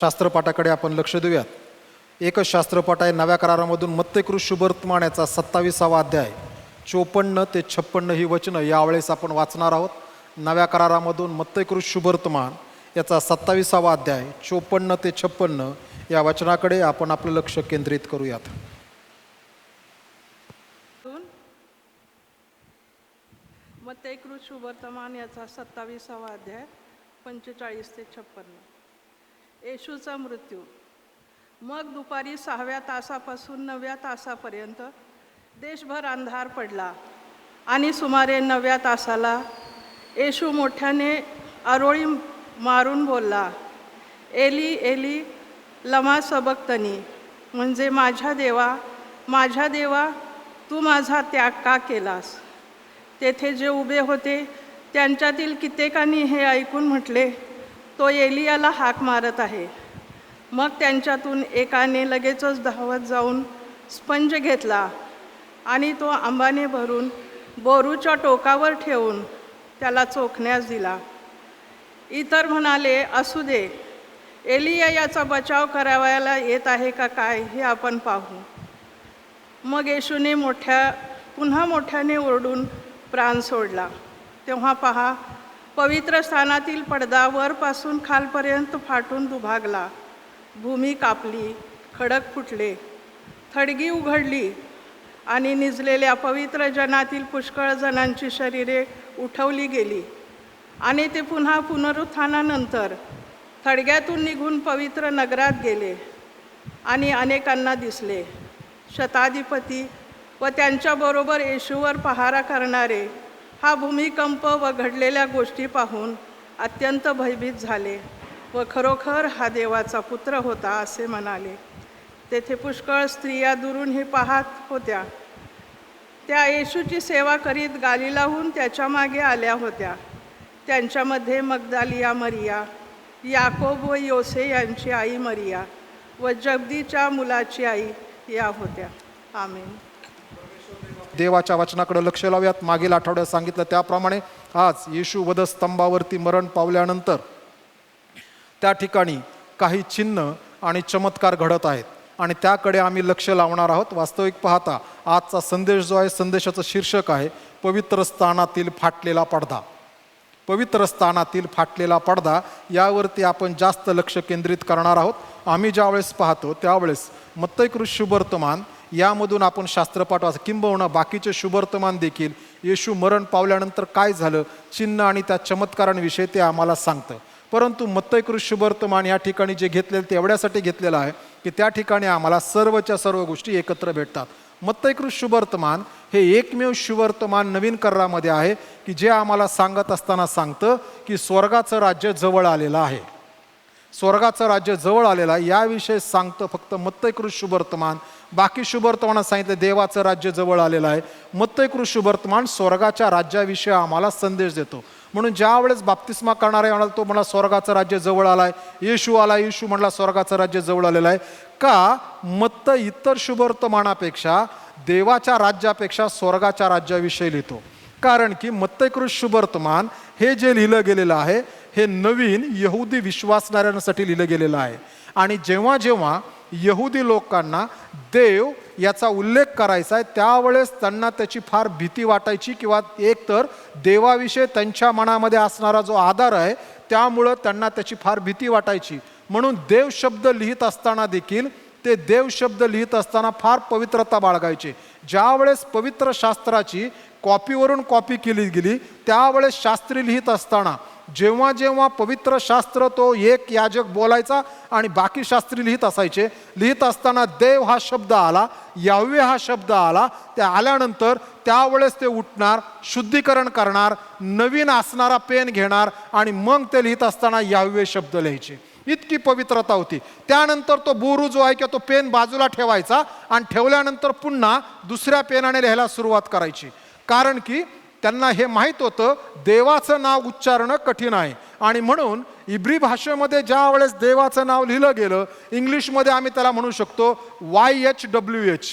शास्त्रपाठाकडे आपण लक्ष देऊयात. एकच शास्त्रपाठ आहे. नव्या करारामधून मत्तेकृत शुभवर्तमान याचा 27वा अध्याय 54 ते 56 ही वचनं यावेळेस आपण वाचणार आहोत. नव्या करारामधून मत्तेकृत शुभवर्तमान याचा 27वा अध्याय 54 ते 56 या वचनाकडे आपण आपलं लक्ष केंद्रित करूयात. मत्तेकृत शुभवर्तमान याचा 27वा अध्याय 45 ते 56. येशूचा मृत्यू. मग दुपारी 6व्या तासापासून 9व्या तासापर्यंत देशभर अंधार पडला आणि सुमारे 9व्या तासाला येशू मोठ्याने आरोळी मारून बोलला, एली एली लमा सबक्तनी, म्हणजे माझ्या देवा तू माझा त्याग का केलास. तेथे जे उभे होते त्यांच्यातील कित्येकांनी हे ऐकून म्हटले, तो एलियाला हाक मारत आहे. मग त्यांच्यातून एकाने लगेचच धावत जाऊन स्पंज घेतला आणि तो आंबाने भरून बोरूच्या टोकावर ठेवून त्याला चोखण्यास दिला. इतर म्हणाले, असू दे, एलिया याचा बचाव करावयाला येत आहे का काय हे आपण पाहू. मग येशूने पुन्हा मोठ्याने ओरडून प्राण सोडला. तेव्हा पहा, पवित्र स्थानातील पडदा वरपासून खालपर्यंत फाटून दुभागला. भूमी कापली, खडक फुटले, थडगी उघडली आणि निजलेल्या पवित्र जनातील पुष्कळ जणांची शरीरे उठवली गेली. आणि ते पुन्हा पुनरुत्थानानंतर थडग्यातून निघून पवित्र नगरात गेले आणि अनेकांना दिसले. शताधिपती व त्यांच्याबरोबर येशूवर पहारा करणारे हा भूमिकंप व घडलेल्या गोष्टी पाहून अत्यंत भयभीत झाले व खरोखर हा देवाचा पुत्र होता असे म्हणाले. तेथे पुष्कळ स्त्रिया दुरून हे पाहत होत्या. त्या येशूची सेवा करीत गालिलाहून त्याच्या मागे आल्या होत्या. त्यांच्यामध्ये मगदालिया मरिया, याकोब व योसे यांची आई मरिया व जब्दीच्या मुलाची आई या होत्या. आमेन. देवाच्या वचनाकडे लक्ष लावूयात. मागील आठवड्यात सांगितलं त्याप्रमाणे आज येशू वधस्तंभावरती मरण पावल्यानंतर त्या ठिकाणी काही चिन्ह आणि चमत्कार घडत आहेत आणि त्याकडे आम्ही लक्ष लावणार आहोत. वास्तविक पाहता आजचा संदेश जो आहे, संदेशाचं शीर्षक आहे पवित्र स्थानातील फाटलेला पडदा. पवित्र स्थानातील फाटलेला पडदा यावरती आपण जास्त लक्ष केंद्रित करणार आहोत. आम्ही ज्यावेळेस पाहतो त्यावेळेस मत्तेकृत शुभवर्तमान यामधून आपण शास्त्रपाठ वाच, किंबहुना बाकीचे शुभवर्तमान देखील येशू मरण पावल्यानंतर काय झालं, चिन्ह आणि त्या चमत्कारांविषयी ते आम्हाला सांगतं. परंतु मत्तेकृत शुभवर्तमान या ठिकाणी जे घेतलेलं ते एवढ्यासाठी घेतलेलं आहे की त्या ठिकाणी आम्हाला सर्वच्या सर्व गोष्टी एकत्र भेटतात. मत्तेकृत शुभवर्तमान हे एकमेव शुभवर्तमान नवीन करारामध्ये आहे की जे आम्हाला सांगत असताना सांगतं की स्वर्गाचं राज्य जवळ आलेलं आहे. स्वर्गाचं राज्य जवळ आलेलं आहे याविषयी सांगतं फक्त मत्तेकृत शुभवर्तमान. बाकी शुभवर्तमानात सांगितलं देवाचं राज्य जवळ आलेलं आहे. मत्तेकृत शुभवर्तमान स्वर्गाच्या राज्याविषयी आम्हाला संदेश देतो. म्हणून ज्या वेळेस बाप्तिस्मा करणारा म्हणाला तो म्हणला स्वर्गाचं राज्य जवळ आलाय, येशू आला, येशू म्हणला स्वर्गाचं राज्य जवळ आलेलं आहे. का इतर शुभवर्तमानापेक्षा देवाच्या राज्यापेक्षा स्वर्गाच्या राज्याविषयी लिहितो? कारण की मत्तेकृत शुभवर्तमान हे जे लिहिलं गेलेलं आहे हे नवीन यहुदी विश्वासणाऱ्यांसाठी लिहिलं गेलेलं आहे. आणि जेव्हा जेव्हा यहुदी लोकांना देव याचा उल्लेख करायचा आहे त्यावेळेस त्यांना त्याची फार भीती वाटायची किंवा एकतर देवाविषयी त्यांच्या मनामध्ये असणारा जो आदर आहे त्यामुळं त्यांना त्याची फार भीती वाटायची. म्हणून देव शब्द लिहित असताना देखील ते देव शब्द लिहित असताना फार पवित्रता बाळगायचे. ज्यावेळेस पवित्र शास्त्राची कॉपीवरून कॉपी केली गेली त्यावेळेस शास्त्री लिहित असताना जेव्हा जेव्हा पवित्र शास्त्र तो एक याजक बोलायचा आणि बाकी शास्त्री लिहित असायचे, लिहित असताना देव हा शब्द आला, याह्वे हा शब्द आला, ते आल्यानंतर त्यावेळेस ते उठणार, शुद्धीकरण करणार, नवीन असणारा पेन घेणार आणि मग ते लिहित असताना याह्वे शब्द लिहायचे. इतकी पवित्रता होती. त्यानंतर तो बोरू जो आहे किंवा तो पेन बाजूला ठेवायचा आणि ठेवल्यानंतर पुन्हा दुसऱ्या पेनाने लिहायला सुरुवात करायची. कारण की त्यांना हे माहीत होतं देवाचं नाव उच्चारणं कठीण आहे. आणि म्हणून इब्री भाषेमध्ये ज्या वेळेस देवाचं नाव लिहिलं गेलं, इंग्लिशमध्ये आम्ही त्याला म्हणू शकतो YHWH,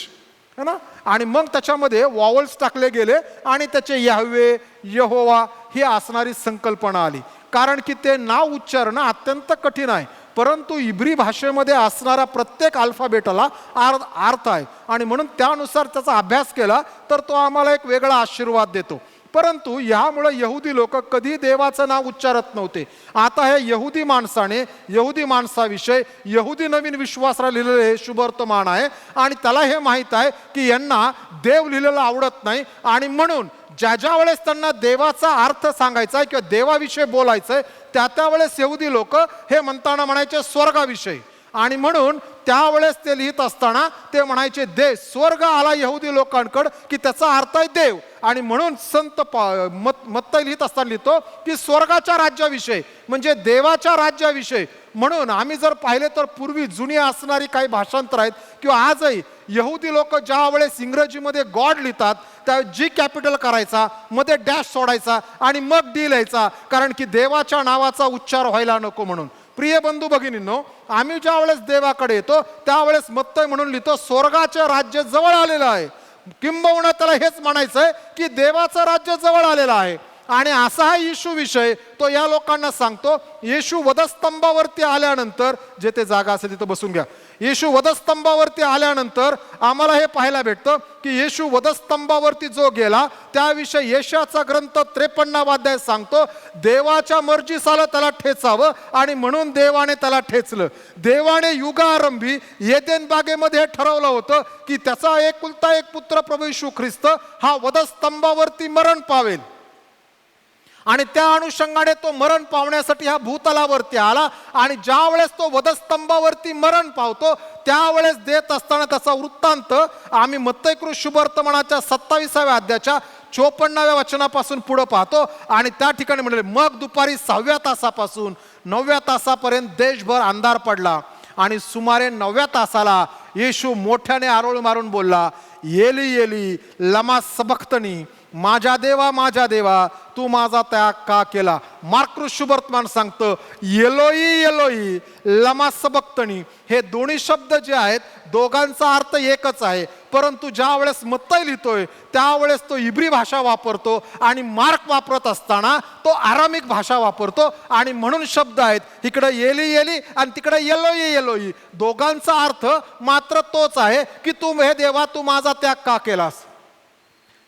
है ना. आणि मग त्याच्यामध्ये वॉवल्स टाकले गेले आणि त्याचे याह्वे, यहोवा ही असणारी संकल्पना आली. कारण की ते नाव उच्चारणं अत्यंत कठीण आहे. परंतु इब्री भाषेमध्ये असणारा प्रत्येक अल्फाबेटाला अर्थ आहे आणि म्हणून त्यानुसार त्याचा अभ्यास केला तर तो आम्हाला एक वेगळा आशीर्वाद देतो. परंतु यामुळे यहुदी लोक कधी देवाचं नाव उच्चारत नव्हते. आता हे यहुदी माणसाविषयी यहुदी नवीन विश्वासाला लिहिलेलं हे शुभवर्तमान आहे आणि त्याला हे माहीत आहे की यांना देव लिहिलेलं आवडत नाही आणि म्हणून ज्या वेळेस त्यांना देवाचा अर्थ सांगायचा आहे किंवा देवाविषयी बोलायचं आहे त्या वेळेस यहुदी लोक हे म्हणताना म्हणायचे स्वर्गाविषयी आणि म्हणून त्यावेळेस ते लिहित असताना ते म्हणायचे स्वर्ग आला यहुदी लोकांकडे की त्याचा अर्थ आहे देव आणि म्हणून संत मत्तई लिहित असताना लिहितो की स्वर्गाच्या राज्याविषयी म्हणजे देवाच्या राज्याविषयी. म्हणून आम्ही जर पाहिले तर पूर्वी जुनी असणारी काही भाषांतर आहेत किंवा आजही यहुदी लोक ज्या वेळेस इंग्रजीमध्ये गॉड लिहितात त्या जी कॅपिटल करायचा मध्ये डॅश सोडायचा आणि मग डी लिहायचा कारण की देवाच्या नावाचा उच्चार व्हायला नको म्हणून. प्रिय बंधू भगिनींनो, आम्ही ज्या वेळेस देवाकडे येतो त्यावेळेस मत्तई म्हणून लिहितो स्वर्गाचे राज्य जवळ आलेलं आहे. किंबहुना त्याला हेच म्हणायचं आहे की देवाचं राज्य जवळ आलेलं आहे. आणि असा हा येशू विषय तो या लोकांना सांगतो. येशू वधस्तंभावरती आल्यानंतर, जे ते जागा असेल तिथं बसून घ्या, येशू वधस्तंभावरती आल्यानंतर आम्हाला हे पाहायला भेटतं की येशू वधस्तंभावरती जो गेला त्याविषयी यशाचा ग्रंथ 53 अध्याय सांगतो देवाच्या मर्जीसाला त्याला ठेचावं आणि म्हणून देवाने त्याला ठेचलं. देवाने युगारंभी एदेन बागेमध्ये हे ठरवलं होतं की त्याचा एकुलता एक पुत्र प्रभू येशू ख्रिस्त हा वधस्तंभावरती मरण पावेल आणि त्या अनुषंगाने तो मरण पावण्यासाठी हा भूतलावरती आला आणि ज्या वेळेस तो वधस्तंभावरती मरण पावतो त्यावेळेस देत असताना त्याचा वृत्तांत आम्ही मत्तई शुभवर्तमानाच्या 27व्या अध्यायाच्या 54व्या वचनापासून पुढे पाहतो आणि त्या ठिकाणी म्हणले मग दुपारी 6व्या तासापासून 9व्या तासापर्यंत देशभर अंधार पडला आणि सुमारे 9व्या तासाला येशू मोठ्याने आरोळ मारून बोलला, येली येली लमा सबक्तनी, माझ्या देवा तू माझा त्याग का केला. मार्क शुभवर्तमान सांगतं येलोई येलोई लमा सबक्तनी. हे दोन्ही शब्द जे आहेत दोघांचा अर्थ एकच आहे, परंतु ज्या वेळेस मत्तई लिहितोय त्यावेळेस तो इब्री भाषा वापरतो आणि मार्क वापरत असताना तो आरामिक भाषा वापरतो आणि म्हणून शब्द आहेत इकडे येली येली आणि तिकडे येलोई येलोई. दोघांचा अर्थ मात्र तोच आहे की तू हे देवा तू माझा त्याग का केलास.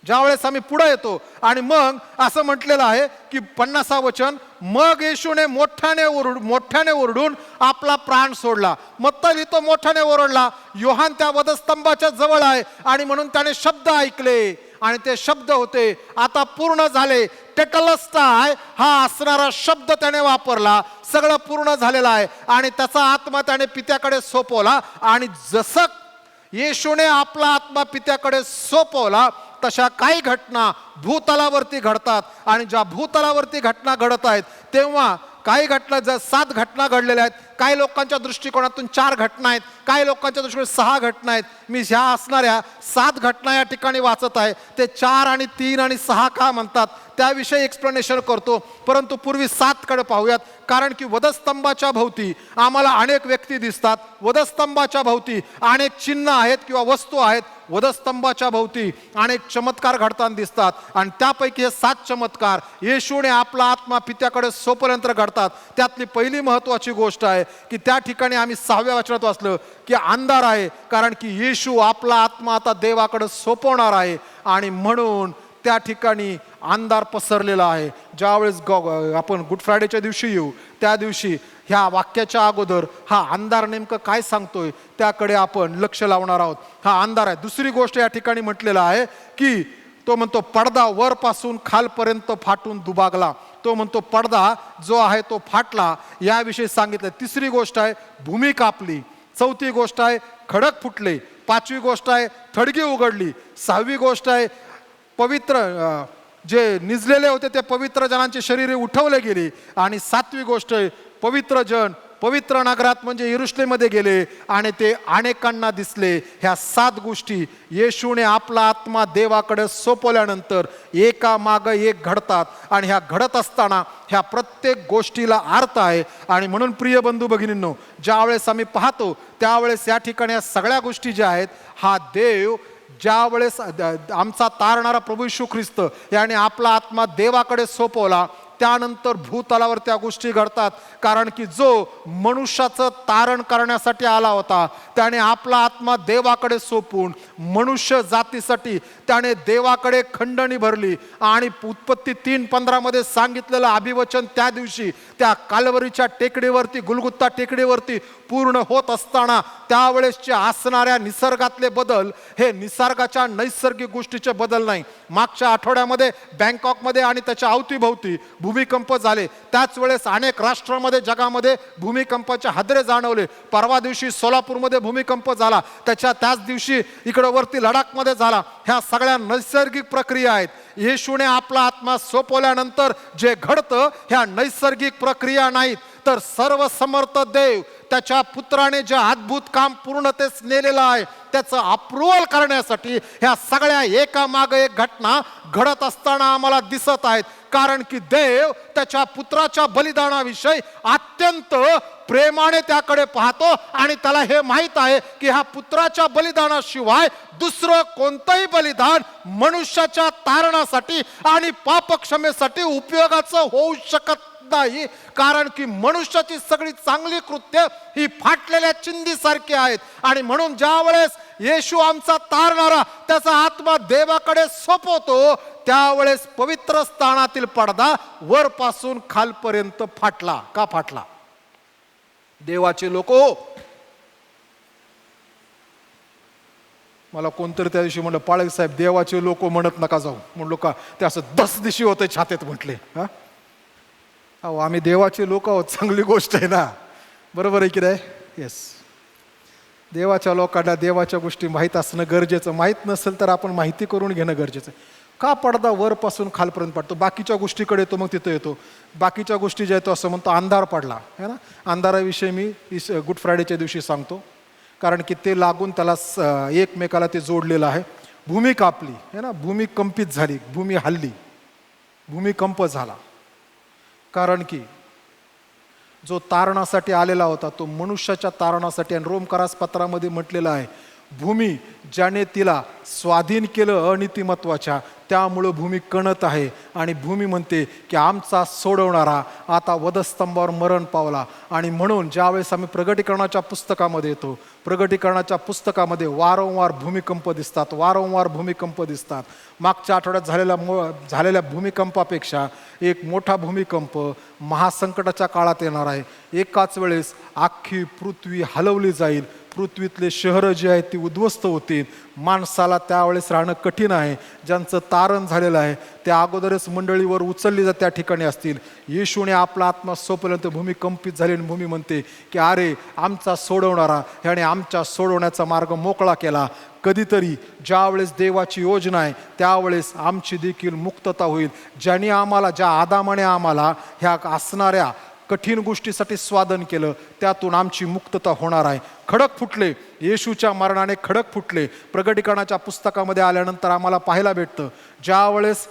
ज्यावेळेस आम्ही पुढे येतो आणि मग असं म्हटलेलं आहे की 50 वचन, मग येशूने मोठ्याने ओरडून आपला प्राण सोडला. मत्तई लिहितो मोठ्याने ओरडला. योहान त्या वधस्तंभाच्या जवळ आहे आणि म्हणून त्याने शब्द ऐकले आणि ते शब्द होते आता पूर्ण झाले. टेटलस्टाय हा असणारा शब्द त्याने वापरला. सगळं पूर्ण झालेलं आहे आणि त्याचा आत्मा त्याने पित्याकडे सोपवला आणि जसं येशूने आपला आत्मा पित्याकडे सोपवला तशा काही घटना भूतलावरती घडतात आणि ज्या भूतलावरती घटना घडत आहेत तेव्हा काही घटना 7 घटना घडलेल्या आहेत. काही लोकांच्या दृष्टिकोनातून 4 घटना आहेत, काही लोकांच्या दृष्टिकोनातून 6 घटना आहेत. मी ह्या असणाऱ्या 7 घटना या ठिकाणी वाचत आहे. ते 4 आणि 3 आणि 6 का म्हणतात त्याविषयी एक्सप्लेनेशन करतो, परंतु पूर्वी 7 कडे पाहूयात. कारण की वधस्तंभाच्या भोवती आम्हाला अनेक व्यक्ती दिसतात, वधस्तंभाच्या भोवती अनेक चिन्ह आहेत किंवा वस्तू आहेत, वधस्तंभाच्या भोवती अनेक चमत्कार घडताना दिसतात आणि त्यापैकी हे 7 चमत्कार येशूने आपला आत्मा पित्याकडे सोपल्यानंतर घडतात. त्यातली पहिली महत्वाची गोष्ट आहे की त्या ठिकाणी आम्ही 6व्या वचनात वाचलं की अंधार आहे कारण की येशू आपला आत्मा आता देवाकडे सोपवणार आहे आणि म्हणून त्या ठिकाणी अंधार पसरलेला आहे. ज्यावेळेस आपण गुड फ्रायडेच्या दिवशी येऊ त्या दिवशी ह्या वाक्याच्या अगोदर हा अंधार नेमकं काय सांगतोय त्याकडे आपण लक्ष लावणार आहोत. हा अंधार आहे. दुसरी गोष्ट या ठिकाणी म्हटलेलं आहे की तो म्हणतो पडदा वरपासून खालपर्यंत फाटून दुबागला. तो म्हणतो पडदा जो आहे तो फाटला याविषयी सांगितलं. तिसरी गोष्ट आहे भूमी कापली. चौथी गोष्ट आहे खडक फुटले. 5वी गोष्ट आहे थडगी उघडली. 6वी गोष्ट आहे पवित्र जे निजलेले होते ते पवित्र जनांची शरीरे उठवले गेली आणि 7वी गोष्ट आहे पवित्र जन पवित्र नगरात म्हणजे यरुशलेममध्ये गेले आणि ते अनेकांना दिसले. ह्या 7 गोष्टी येशूने आपला आत्मा देवाकडे सोपवल्यानंतर एका मागं एक घडतात आणि ह्या घडत असताना ह्या प्रत्येक गोष्टीला अर्थ आहे. आणि म्हणून प्रिय बंधू भगिनींनो, ज्यावेळेस आम्ही पाहतो त्यावेळेस या ठिकाणी या सगळ्या गोष्टी ज्या आहेत हा देव ज्या वेळेस आमचा तारणारा प्रभू येशू ख्रिस्त याने आपला आत्मा देवाकडे सोपवला त्यानंतर भूतलावर त्या गोष्टी घडतात. कारण की जो मनुष्याचं तारण करण्यासाठी आला होता त्याने आपला आत्मा देवाकडे सोपून मनुष्य जातीसाठी त्याने देवाकडे खंडणी भरली. आणि उत्पत्ती 3:15 मध्ये सांगितलेलं अभिवचन त्या दिवशी त्या काल्वरीच्या टेकडीवरती, गुलगुत्ता टेकडीवरती पूर्ण होत असताना त्यावेळेसचे असणाऱ्या निसर्गातले बदल हे निसर्गाच्या नैसर्गिक गोष्टीचे बदल नाही. मागच्या आठवड्यामध्ये बँकॉकमध्ये आणि त्याच्या अवतीभोवती भूमिकंप झाले. त्याच वेळेस अनेक राष्ट्रांमध्ये जगामध्ये भूमिकंपाचे हादरे जाणवले. परवा दिवशी सोलापूरमध्ये भूमिकंप झाला. त्याच दिवशी इकडं वरती लडाखमध्ये झाला. ह्या सगळ्या नैसर्गिक प्रक्रिया आहेत. येशूने आपला आत्मा सोपवल्यानंतर जे घडतं ह्या नैसर्गिक प्रक्रिया नाहीत, तर सर्वसमर्थ देव त्याच्या पुत्राने जे अद्भुत काम पूर्णतेस नेलेलं आहे त्याचं अप्रूव्हल करण्यासाठी ह्या सगळ्या एकामागे एक घटना घडत असताना आम्हाला दिसत आहेत. कारण की देव त्याच्या पुत्राच्या बलिदानाविषयी अत्यंत प्रेमाने त्याकडे पाहतो आणि त्याला हे माहित आहे की ह्या पुत्राच्या बलिदानाशिवाय दुसरं कोणतंही बलिदान मनुष्याच्या तारणासाठी आणि पापक्षमेसाठी उपयोगाचं होऊ शकत नाही. कारण की मनुष्याची सगळी चांगली कृत्य ही फाटलेल्या चिंधीसारखी आहेत. आणि म्हणून ज्या वेळेस येशू आमचा तारणारा त्याचा आत्मा देवाकडे सोपवतो त्यावेळेस पवित्र स्थानातील पडदा वरपासून खालपर्यंत फाटला. का फाटला? देवाचे लोक, मला कोणतरी त्या दिवशी म्हणलं, पाळक साहेब देवाचे लोक म्हणत नका जाऊ. म्हणलो का? ते असं 10 दिवशी होते छातीत म्हटले. अहो आम्ही देवाचे लोक आहोत, चांगली गोष्ट आहे ना, बरोबर आहे की नाही? येस, देवाच्या लोकांना देवाच्या गोष्टी माहीत असणं गरजेचं. माहीत नसेल तर आपण माहिती करून घेणं गरजेचं. का पडदा वरपासून खालपर्यंत पडतो? बाकीच्या गोष्टीकडे येतो, मग तिथं येतो. बाकीच्या गोष्टी ज्या येतो असं म्हणतो अंधार पडला है ना. अंधाराविषयी मी गुड फ्रायडेच्या दिवशी सांगतो, कारण की ते लागून त्याला एकमेकाला ते जोडलेलं आहे. भूमी कापली है ना, भूमी कंपित झाली, भूमी हल्ली, भूमिकंप झाला. कारण की जो तारणासाठी आलेला होता तो मनुष्याच्या तारणासाठी. आणि रोमकारास पत्रामध्ये म्हटलेलं आहे, भूमी ज्याने तिला स्वाधीन केलं अनितिमत्वाच्या, त्यामुळं भूमी कणत आहे. आणि भूमी म्हणते की आमचा सोडवणारा आता वधस्तंभावर मरण पावला. आणि म्हणून ज्यावेळेस आम्ही प्रगटीकरणाच्या पुस्तकामध्ये येतो, प्रगटीकरणाच्या पुस्तकामध्ये वारंवार भूमिकंप दिसतात, वारंवार भूमिकंप दिसतात. मागच्या आठवड्यात झालेल्या भूमिकंपापेक्षा एक मोठा भूमिकंप महासंकटाच्या काळात येणार आहे. एकाच वेळेस अख्खी पृथ्वी हलवली जाईल, पृथ्वीतले शहरं जी आहेत ती उद्ध्वस्त होतील. माणसाला त्यावेळेस राहणं कठीण आहे. ज्यांचं तारण झालेलं आहे त्या अगोदरच मंडळीवर उचलली जात त्या ठिकाणी असतील. येशूने आपला आत्मा सोपल्यानंतर भूमी कंपित झाली आणि भूमी म्हणते की अरे आमचा सोडवणारा ह्याने आमच्या सोडवण्याचा मार्ग मोकळा केला. कधीतरी ज्यावेळेस देवाची योजना आहे त्यावेळेस आमची देखील मुक्तता होईल. ज्याने आम्हाला, ज्या आदामाने आम्हाला ह्या असणाऱ्या कठीण गोष्टीसाठी स्वाधन केलं त्यातून आमची मुक्तता होणार आहे. खडक फुटले, येशूच्या मरणाने खडक फुटले. प्रगटीकरणाच्या पुस्तकामध्ये आल्यानंतर आम्हाला पाहायला भेटतं ज्यावेळेस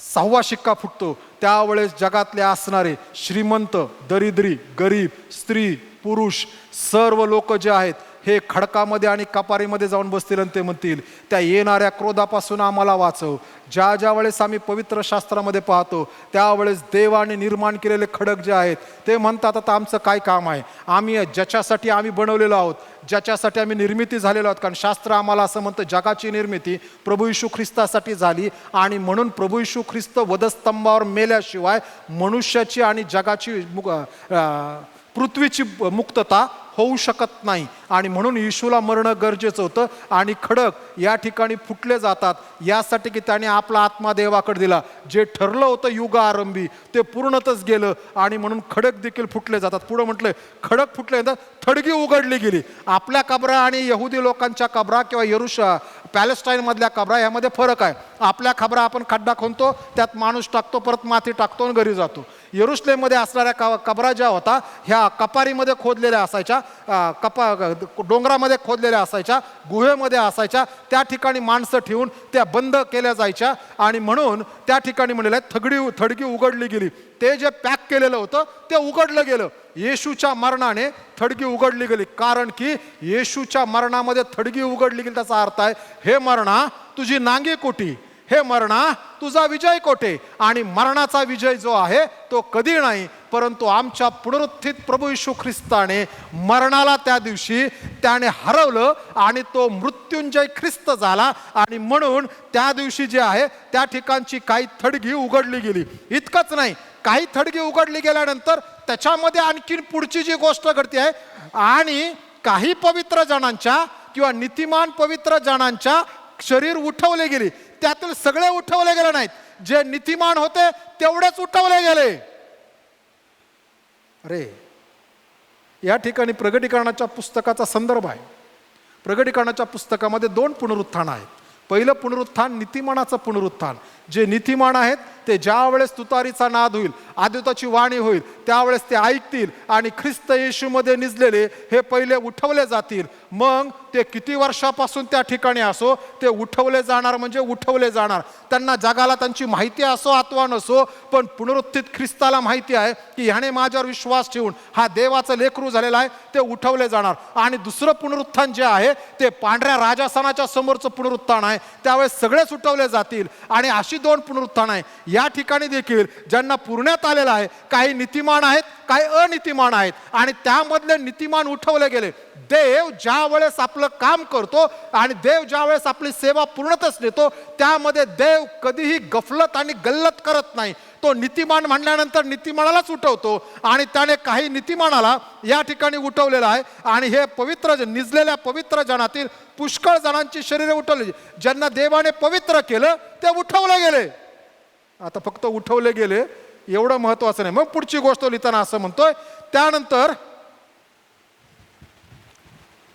6वा शिक्का फुटतो त्यावेळेस जगातले असणारे श्रीमंत, दरिद्री, गरीब, स्त्री, पुरुष सर्व लोक जे आहेत हे खडकामध्ये आणि कपारीमध्ये जाऊन बसतील आणि ते म्हणतील त्या येणाऱ्या क्रोधापासून आम्हाला वाचव. ज्या वेळेस आम्ही पवित्र शास्त्रामध्ये पाहतो त्यावेळेस देवाने निर्माण केलेले खडक जे आहेत ते म्हणतात आता आमचं काय काम आहे? आम्ही ज्याच्यासाठी आम्ही बनवलेलो आहोत, ज्याच्यासाठी आम्ही निर्मिती झालेलो आहोत. कारण शास्त्र आम्हाला असं म्हणतं जगाची निर्मिती प्रभू येशू ख्रिस्तासाठी झाली आणि म्हणून प्रभू येशू ख्रिस्त वधस्तंभावर मेल्याशिवाय मनुष्याची आणि जगाची पृथ्वीची मुक्तता होऊ शकत नाही. आणि म्हणून येशूला मरणं गरजेचं होतं. आणि खडक या ठिकाणी फुटले जातात यासाठी की त्याने आपला आत्मा देवाकडे दिला. जे ठरलं होतं युगारंभी ते पूर्णतच गेलं आणि म्हणून खडक देखील फुटले जातात. पुढं म्हटलं खडक फुटले तर थडगी उघडली गेली. आपल्या कबरा आणि यहुदी लोकांच्या कबरा किंवा पॅलेस्टाईन मधल्या कबरा यामध्ये फरक आहे. आपल्या कबरा आपण खड्डा खणतो, त्यात माणूस टाकतो, परत माती टाकतो आणि घरी जातो. यरुशलेममध्ये असणाऱ्या कबरा ज्या होता ह्या कपारीमध्ये खोदलेल्या असायच्या, डोंगरामध्ये खोदलेल्या असायच्या, गुहेमध्ये असायच्या. त्या ठिकाणी माणसं ठेवून त्या बंद केल्या जायच्या. आणि म्हणून त्या ठिकाणी म्हणलेलं आहे थडगी उघडली गेली. ते जे पॅक केलेलं होतं ते उघडलं गेलं. येशूच्या मरणाने थडगी उघडली गेली. कारण की येशूच्या मरणामध्ये थडगी उघडली गेली त्याचा अर्थ आहे हे मरणा तुझी नांगी कोटी, हे मरणा तुझा विजय कोठे? आणि मरणाचा विजय जो आहे तो कधी नाही, परंतु आमच्या पुनरुत्थित प्रभू येशू ख्रिस्ताने मरणाला त्या दिवशी त्याने हरवलं आणि तो मृत्युंजय ख्रिस्त झाला. आणि म्हणून त्या दिवशी जे आहे त्या ठिकाणची काही थडगी उघडली गेली. इतकंच नाही, काही थडगी उघडली गेल्यानंतर त्याच्यामध्ये आणखीन पुढची जी गोष्ट घडते आहे, आणि काही पवित्र जणांच्या किंवा नीतिमान पवित्र जणांच्या शरीर उठवले गेले. त्यातील सगळे उठवले गेले नाहीत, जे नीतिमान होते तेवढेच उठवले गेले. अरे, या ठिकाणी प्रगटीकरणाच्या पुस्तकाचा संदर्भ आहे. प्रगटीकरणाच्या पुस्तकामध्ये 2 पुनरुत्थान आहेत. पहिलं पुनरुत्थान नीतिमानाचं पुनरुत्थान. जे नीतिमान आहेत ते ज्या वेळेस तुतारीचा नाद होईल, आद्युताची वाणी होईल, त्यावेळेस ते ऐकतील आणि ख्रिस्त येशूमध्ये निजलेले हे पहिले उठवले जातील. मग ते किती वर्षापासून त्या ठिकाणी असो, ते उठवले जाणार म्हणजे उठवले जाणार. त्यांना जगाला त्यांची माहिती असो अथवा नसो, पण पुनरुत्थित ख्रिस्ताला माहिती आहे की ह्याने माझ्यावर विश्वास ठेवून हा देवाचं लेकरू झालेला आहे, ते उठवले जाणार. आणि दुसरं पुनरुत्थान जे आहे ते पांढऱ्या राजासनाच्या समोरचं पुनरुत्थान आहे. त्यावेळेस सगळेच उठवले जातील. आणि अशी 2 पुनरुत्थान आहे. या ठिकाणी देखील ज्यांना पुरण्यात आलेलं आहे, काही नीतिमान आहेत, काही अनीतिमान आहेत. आणि त्यामधले नीतिमान उठवले गेले. देव ज्या वेळेस आपलं काम करतो आणि देव ज्या वेळेस आपली सेवा पूर्णतच नेतो, त्यामध्ये देव कधीही गफलत आणि गल्लत करत नाही. तो नीतिमान म्हणल्यानंतर नीतिमानालाच उठवतो. आणि त्याने काही नीतिमानाला या ठिकाणी उठवलेलं आहे. आणि हे पवित्र निजलेल्या पवित्र जनातील पुष्कळ जणांची शरीरे उठवली. ज्यांना देवाने पवित्र केलं ते उठवले गेले. आता फक्त उठवले गेले एवढं महत्वाचं नाही. मग पुढची गोष्ट लिहिताना असं म्हणतोय, त्यानंतर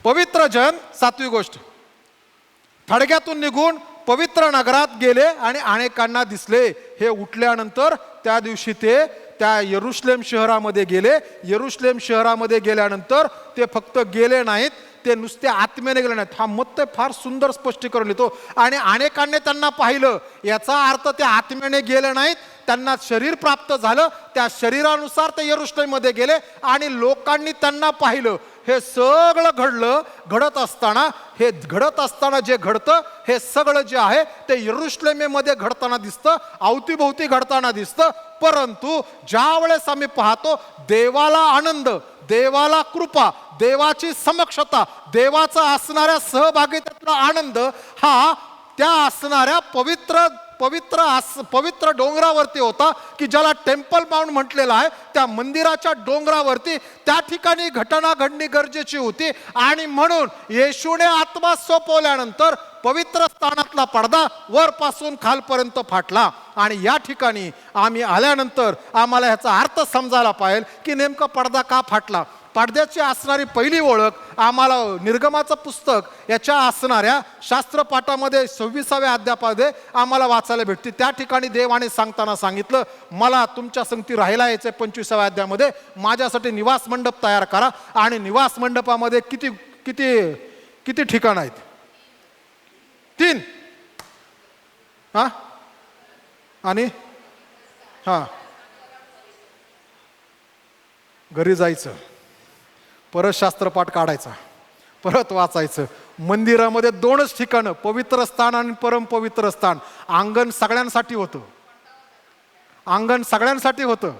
पवित्र जन, 7वी गोष्ट, थडग्यातून निघून पवित्र नगरात गेले आणि अनेकांना दिसले. हे उठल्यानंतर त्या दिवशी ते त्या यरुशलेम शहरामध्ये गेले. यरुशलेम शहरामध्ये गेल्यानंतर ते फक्त गेले नाहीत, ते नुसते आत्म्याने गेले नाहीत. हा मत फार सुंदर स्पष्टीकरण येतो. आणि अनेकांनी त्यांना पाहिलं, याचा अर्थ ते आत्म्याने गेले नाहीत, त्यांना शरीर प्राप्त झालं. त्या शरीरानुसार ते यरुशलेममध्ये गेले आणि लोकांनी त्यांना पाहिलं. हे सगळं घडत असताना जे घडतं हे सगळं जे आहे ते यरुशलेमेमध्ये घडताना दिसतं, अवतीभोवती घडताना दिसतं. परंतु ज्या वेळेस आम्ही पाहतो देवाला आनंद, देवाला कृपा, देवाची समक्षता, देवाचा असणाऱ्या सहभागितेतला आनंद हा त्या असणाऱ्या पवित्र डोंगरावरती होता, की ज्याला टेम्पल माउंट म्हटलेलं आहे. त्या मंदिराच्या डोंगरावरती त्या ठिकाणी घटना घडणी गरजेची होती. आणि म्हणून येशूने आत्मा सोपवल्यानंतर पवित्र स्थानातला पडदा वरपासून खालपर्यंत फाटला. आणि या ठिकाणी आम्ही आल्यानंतर आम्हाला ह्याचा अर्थ समजायला पाहिजे की नेमका पडदा का फाटला. पडद्याची असणारी पहिली ओळख आम्हाला निर्गमाचं पुस्तक याच्या असणाऱ्या शास्त्रपाठामध्ये 26व्या अध्यायामध्ये आम्हाला वाचायला भेटते. त्या ठिकाणी देवाने सांगताना सांगितलं, मला तुमच्या संगती राहायला यायचं 25व्या अध्यायामध्ये, माझ्यासाठी निवास मंडप तयार करा. आणि निवास मंडपामध्ये किती किती किती ठिकाण आहेत? 3. आणि घरी जायचं, परत शास्त्रपाठ काढायचा, परत वाचायचं. मंदिरामध्ये 2च ठिकाणं, पवित्र स्थान आणि परमपवित्र स्थान. अंगण सगळ्यांसाठी होतं.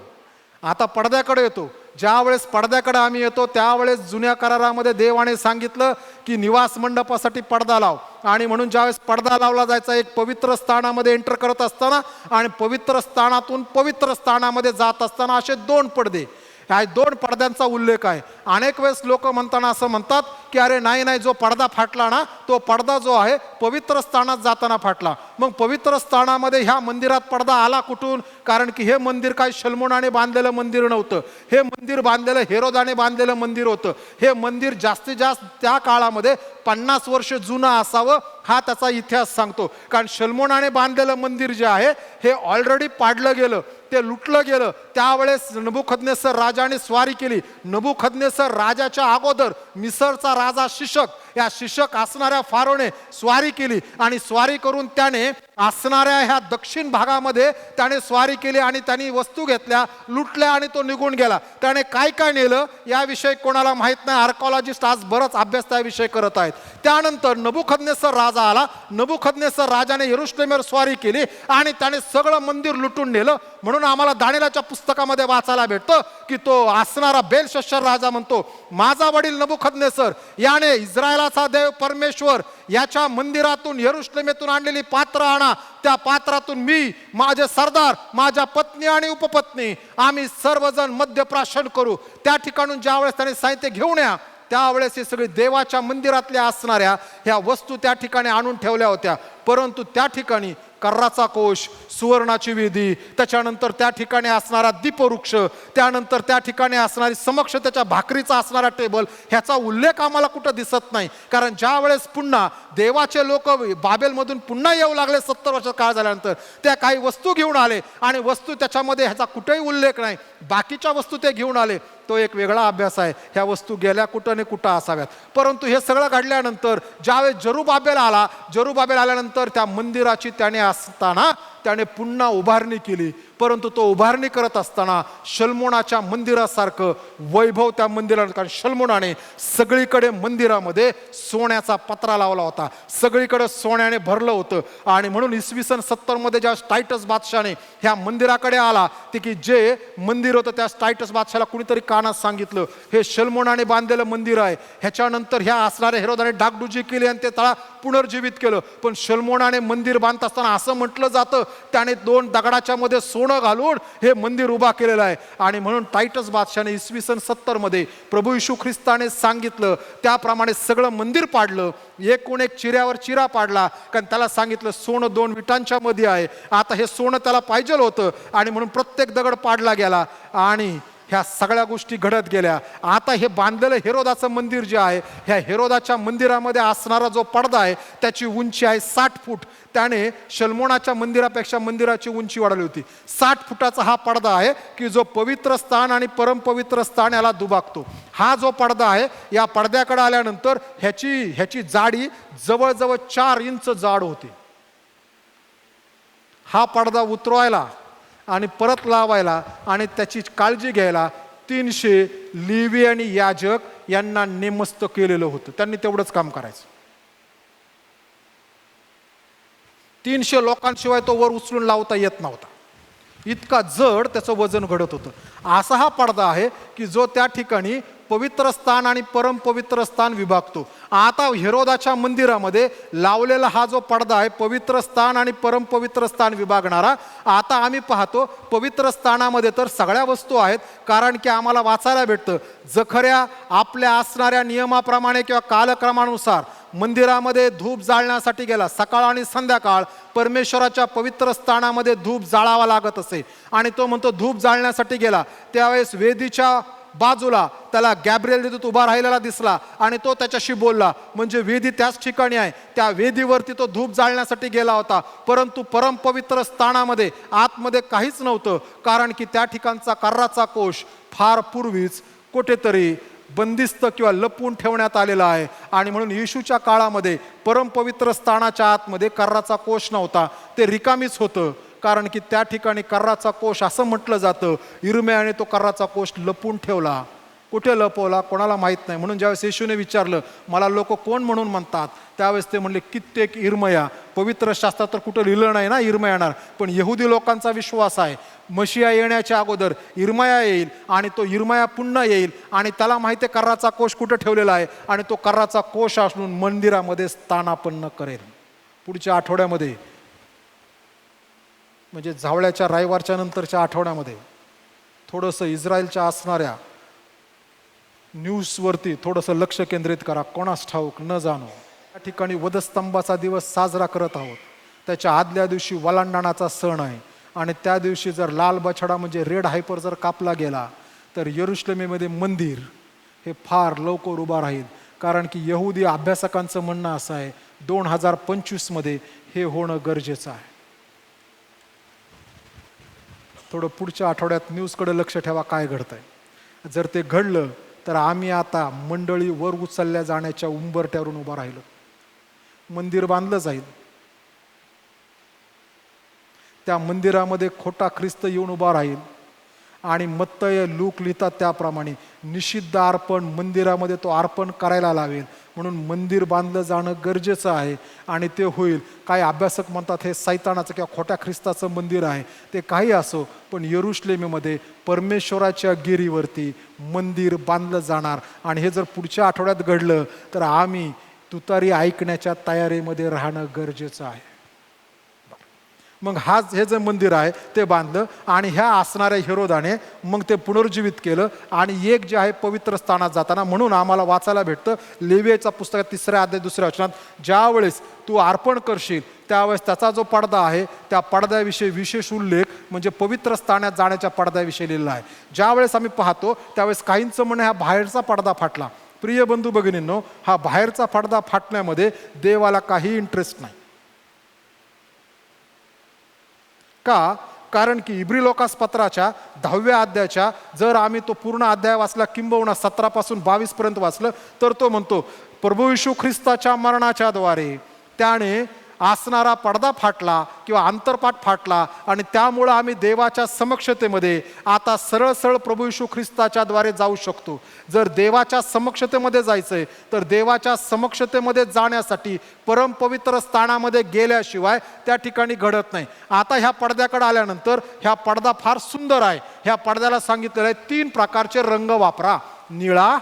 आता पडद्याकडे येतो. ज्या वेळेस पडद्याकडे आम्ही येतो त्यावेळेस जुन्या करारामध्ये देवाने सांगितलं की निवास मंडपासाठी पडदा लाव. आणि म्हणून ज्यावेळेस पडदा लावला जायचा, एक पवित्र स्थानामध्ये एंटर करत असताना आणि पवित्र स्थानातून पवित्र स्थानामध्ये जात असताना असे 2 पडदे, ह्या 2 पडद्यांचा उल्लेख आहे. अनेक वेळेस लोक म्हणताना असं म्हणतात की अरे नाही, जो पडदा फाटला ना, तो पडदा जो आहे पवित्र स्थानात जाताना फाटला. मग पवित्र स्थानामध्ये ह्या मंदिरात पडदा आला कुठून? कारण की हे मंदिर काही शल्मोनाने बांधलेलं मंदिर नव्हतं. हे मंदिर बांधलेलं हेरोदाने बांधलेलं मंदिर होतं. हे मंदिर जास्तीत जास्त त्या काळामध्ये 50 वर्ष जुनं असावं, हा त्याचा इतिहास सांगतो. कारण शल्मोनाने बांधलेलं मंदिर जे आहे हे ऑलरेडी पाडलं गेलं, ते लुटलं गेलं. त्यावेळेस नबुखदनेस्सर राजाने स्वारी केली. नबुखदनेस्सर राजाच्या अगोदर मिसरचा राजा शिशक या शिशक असणाऱ्या फारोने स्वारी केली आणि स्वारी करून त्याने असणाऱ्या ह्या दक्षिण भागामध्ये त्याने स्वारी केली आणि त्यांनी वस्तू घेतल्या, लुटल्या आणि तो निघून गेला. त्याने काय काय नेलं याविषयी कोणाला माहीत नाही. आर्कॉलॉजिस्ट आज बरंच अभ्यास त्याविषयी करत आहेत. त्यानंतर नबुखदनेस्सर राजा आला. नबुखदनेस्सर राजाने यरुशलेमेवर स्वारी केली आणि त्याने सगळं मंदिर लुटून नेलं. म्हणून आम्हाला दानिएलच्या पुस्तकामध्ये वाचायला भेटतं की तो असणारा बेलशस्सर राजा म्हणतो, माझा वडील नबुखदनेस्सर याने इस्रायलाचा देव परमेश्वर याच्या मंदिरातून यरुशलेमेतून आणलेली पात्र आणा. त्या पात्रातून मी, माझे सरदार, माझ्या पत्नी आणि उपपत्नी आम्ही सर्वजण मद्यप्राशन करू. त्या ठिकाणून ज्यावेळेस त्याने साहित्य घेऊन या त्यावेळेस हे सगळे देवाच्या मंदिरातल्या असणाऱ्या ह्या वस्तू त्या ठिकाणी आणून ठेवल्या होत्या. परंतु त्या ठिकाणी कर्राचा कोश, सुवर्णाची वेदी, त्याच्यानंतर त्या ठिकाणी असणारा दीपवृक्ष, त्यानंतर त्या ठिकाणी असणारी समक्ष त्याच्या भाकरीचा असणारा टेबल, ह्याचा उल्लेख आम्हाला कुठं दिसत नाही. कारण ज्या वेळेस पुन्हा देवाचे लोक बाबेलमधून पुन्हा येऊ लागले 70 वर्ष काळ झाल्यानंतर, त्या काही वस्तू घेऊन आले आणि वस्तू त्याच्यामध्ये ह्याचा कुठेही उल्लेख नाही. बाकीच्या वस्तू ते घेऊन आले, तो एक वेगळा अभ्यास आहे. ह्या वस्तू गेल्या कुठं आणि कुठं असाव्यात. परंतु हे सगळं घडल्यानंतर ज्यावेळेस जरुबाबेल आला, जरुबाबेल आल्यानंतर त्या मंदिराची त्याने असताना त्याने पुन्हा उभारणी केली. परंतु तो उभारणी करत असताना शल्मोनाच्या मंदिरासारखं वैभव त्या मंदिरात, कारण शल्मोनाने सगळीकडे मंदिरामध्ये सोन्याचा पत्रा लावला होता, सगळीकडे सोन्याने भरलं होतं. आणि म्हणून इसवी सन 70 मध्ये ज्या टायटस बादशाने ह्या मंदिराकडे आला, ते की जे मंदिर होतं त्या टायटस बादशाला कुणीतरी कानात सांगितलं, हे शल्मोनाने बांधलेलं मंदिर आहे. ह्याच्यानंतर ह्या असणाऱ्या हेरोदाने डागडुजी केली आणि ते तळा पुनर्जीवित केलं. पण शल्मोनाने मंदिर बांधत असताना असं म्हटलं जातं, त्याने 2 दगडाच्या मध्ये सोनं घालून हे मंदिर उभा केलेलं आहे. आणि म्हणून टायटस बादशाने इसवी सन 70 मध्ये प्रभू येशू ख्रिस्ताने सांगितलं त्याप्रमाणे सगळं मंदिर पाडलं. एकूण एक चिऱ्यावर चिरा पाडला, कारण त्याला सांगितलं सोनं 2 विटांच्या मध्ये आहे. आता हे सोनं त्याला पाहिजे होतं आणि म्हणून प्रत्येक दगड पाडला गेला आणि ह्या सगळ्या गोष्टी घडत गेल्या. आता हे बांधलेलं हेरोदाचं मंदिर जे आहे, ह्या हेरोदाच्या मंदिरामध्ये असणारा जो पडदा आहे त्याची उंची आहे 60 फूट. त्याने शल्मोनाच्या मंदिरापेक्षा मंदिराची उंची वाढवली होती. 60 फुटाचा हा पडदा आहे की जो पवित्र स्थान आणि परमपवित्र स्थान याला दुभागतो. हा जो पडदा आहे, या पडद्याकडे आल्यानंतर ह्याची जाडी जवळजवळ 4 इंच जाड होती. हा पडदा उतरवायला आणि परत लावायला आणि त्याची काळजी घ्यायला 300 लेवी आणि याजक यांना नेमस्त केलेलं होतं. त्यांनी तेवढंच काम करायचं. 300 लोकांशिवाय तो वर उचलून लावता येत नव्हता. इतका जड त्याचं वजन घडत होतं. असा हा पडदा आहे की जो त्या ठिकाणी पवित्र स्थान आणि परमपवित्र स्थान विभागतो. आता हेरोदाच्या मंदिरामध्ये लावलेला हा जो पडदा आहे पवित्र स्थान आणि परमपवित्र स्थान विभागणारा, आता आम्ही पाहतो पवित्र स्थानामध्ये तर सगळ्या वस्तू आहेत. कारण की आम्हाला वाचायला भेटतं, जखऱ्या आपल्या असणाऱ्या नियमाप्रमाणे किंवा कालक्रमानुसार मंदिरामध्ये धूप जाळण्यासाठी गेला. सकाळ आणि संध्याकाळ परमेश्वराच्या पवित्र स्थानामध्ये धूप जाळावा लागत असे. आणि तो म्हणतो धूप जाळण्यासाठी गेला त्यावेळेस वेदीच्या बाजूला त्याला गॅब्रिएल देवदूत उभा राहिलेला दिसला आणि तो त्याच्याशी बोलला. म्हणजे वेदी त्याच ठिकाणी आहे. त्या वेदीवरती तो धूप जाळण्यासाठी गेला होता. परंतु परमपवित्र स्थानामध्ये आतमध्ये काहीच नव्हतं, कारण की त्या ठिकाणचा कर्राचा कोश फार पूर्वीच कुठेतरी बंदिस्त किंवा लपवून ठेवण्यात आलेला आहे. आणि म्हणून येशूच्या काळामध्ये परमपवित्र स्थानाच्या आतमध्ये कर्राचा कोश नव्हता, ते रिकामीच होतं. कारण की त्या ठिकाणी कर्राचा कोश असं म्हटलं जातं, इर्म्याने तो कर्राचा कोश लपवून ठेवला. कुठे लपवला कोणाला माहीत नाही. म्हणून ज्यावेळेस येशूने विचारलं मला लोक कोण म्हणून म्हणतात, त्यावेळेस ते म्हणले कित्येक इर्मया. पवित्र शास्त्रात तर कुठं लिहिलं नाही ना इर्मया येणार, पण यहुदी लोकांचा विश्वास आहे मशिया येण्याच्या अगोदर इर्मया येईल आणि तो इर्मया पुन्हा येईल आणि त्याला माहिती आहे कर्राचा कोश कुठं ठेवलेला आहे आणि तो कर्राचा कोश असून मंदिरामध्ये स्थानापन्न करेल. पुढच्या आठवड्यामध्ये म्हणजे जावळ्याच्या रविवारच्या नंतरच्या आठवड्यामध्ये थोडंसं इस्रायलच्या असणाऱ्या न्यूजवरती थोडंसं लक्ष केंद्रित करा. कोणास ठाऊक न जाणो त्या ठिकाणी वधस्तंभाचा दिवस साजरा करत आहोत. त्याच्या आदल्या दिवशी वलांडणाचा सण आहे आणि त्या दिवशी जर लाल बछडा म्हणजे रेड हायपर जर कापला गेला तर यरुशलेमेमध्ये मंदिर हे फार लवकर उभा राहील. कारण की यहुदी अभ्यासकांचं म्हणणं असं आहे 2025 मध्ये हे होणं गरजेचं आहे. थोडं पुढच्या आठवड्यात न्यूजकडे लक्ष ठेवा काय घडतंय. जर ते घडलं तर आम्ही आता मंडळी वर उचलल्या जाण्याच्या उंबरठ्यावरून उभा राहिलो. मंदिर बांधलं जाईल, त्या मंदिरामध्ये खोटा ख्रिस्त येऊन उभा राहील आणि मत्तय लूक लिहितात त्याप्रमाणे निषिद्ध अर्पण मंदिरामध्ये तो अर्पण करायला लावेल. म्हणून मंदिर बांधलं जाणं गरजेचं आहे आणि ते होईल. काही अभ्यासक म्हणतात हे सैतानाचं किंवा खोट्या ख्रिस्ताचं मंदिर आहे. ते काही असो, पण यरुशलेमेमध्ये परमेश्वराच्या गिरीवरती मंदिर बांधलं जाणार आणि हे जर पुढच्या आठवड्यात घडलं तर आम्ही तुतारी ऐकण्याच्या तयारीमध्ये राहणं गरजेचं आहे. मग हे जे मंदिर आहे ते बांधलं आणि ह्या असणाऱ्या हेरोदाने मग ते पुनर्जीवित केलं आणि एक जे आहे पवित्र स्थानात जाताना, म्हणून आम्हाला वाचायला भेटतं लेवीच्या पुस्तकात 3 अध्याय 2 वचनात, ज्यावेळेस तू अर्पण करशील त्यावेळेस त्याचा जो पडदा आहे त्या पडद्याविषयी विशेष उल्लेख म्हणजे पवित्र स्थानात जाण्याच्या पडद्याविषयी लिहिलेला आहे. ज्यावेळेस आम्ही पाहतो त्यावेळेस काहींचं म्हणणं हा बाहेरचा पडदा फाटला. प्रिय बंधू भगिनींनो, हा बाहेरचा पडदा फाटण्यामध्ये देवाला काही इंटरेस्ट नाही. का? कारण की इब्री लोकास पत्राच्या 10व्या अध्यायाच्या जर आम्ही तो पूर्ण अध्याय वाचला, किंबहुना 17 पासून 22 पर्यंत वाचलं, तर तो म्हणतो प्रभू येशू ख्रिस्ताच्या मरणाच्या द्वारे त्याने असणारा पडदा फाटला किंवा अंतरपाट फाटला आणि त्यामुळं आम्ही देवाच्या समक्षतेमध्ये आता सरळ सरळ प्रभू येशू ख्रिस्ताच्या द्वारे जाऊ शकतो. जर देवाच्या समक्षतेमध्ये जायचंय तर देवाच्या समक्षतेमध्ये जाण्यासाठी परमपवित्र स्थानामध्ये गेल्याशिवाय त्या ठिकाणी घडत नाही. आता ह्या पडद्याकडे आल्यानंतर ह्या पडदा फार सुंदर आहे. ह्या पडद्याला सांगितलेलं आहे 3 प्रकारचे रंग वापरा, निळा,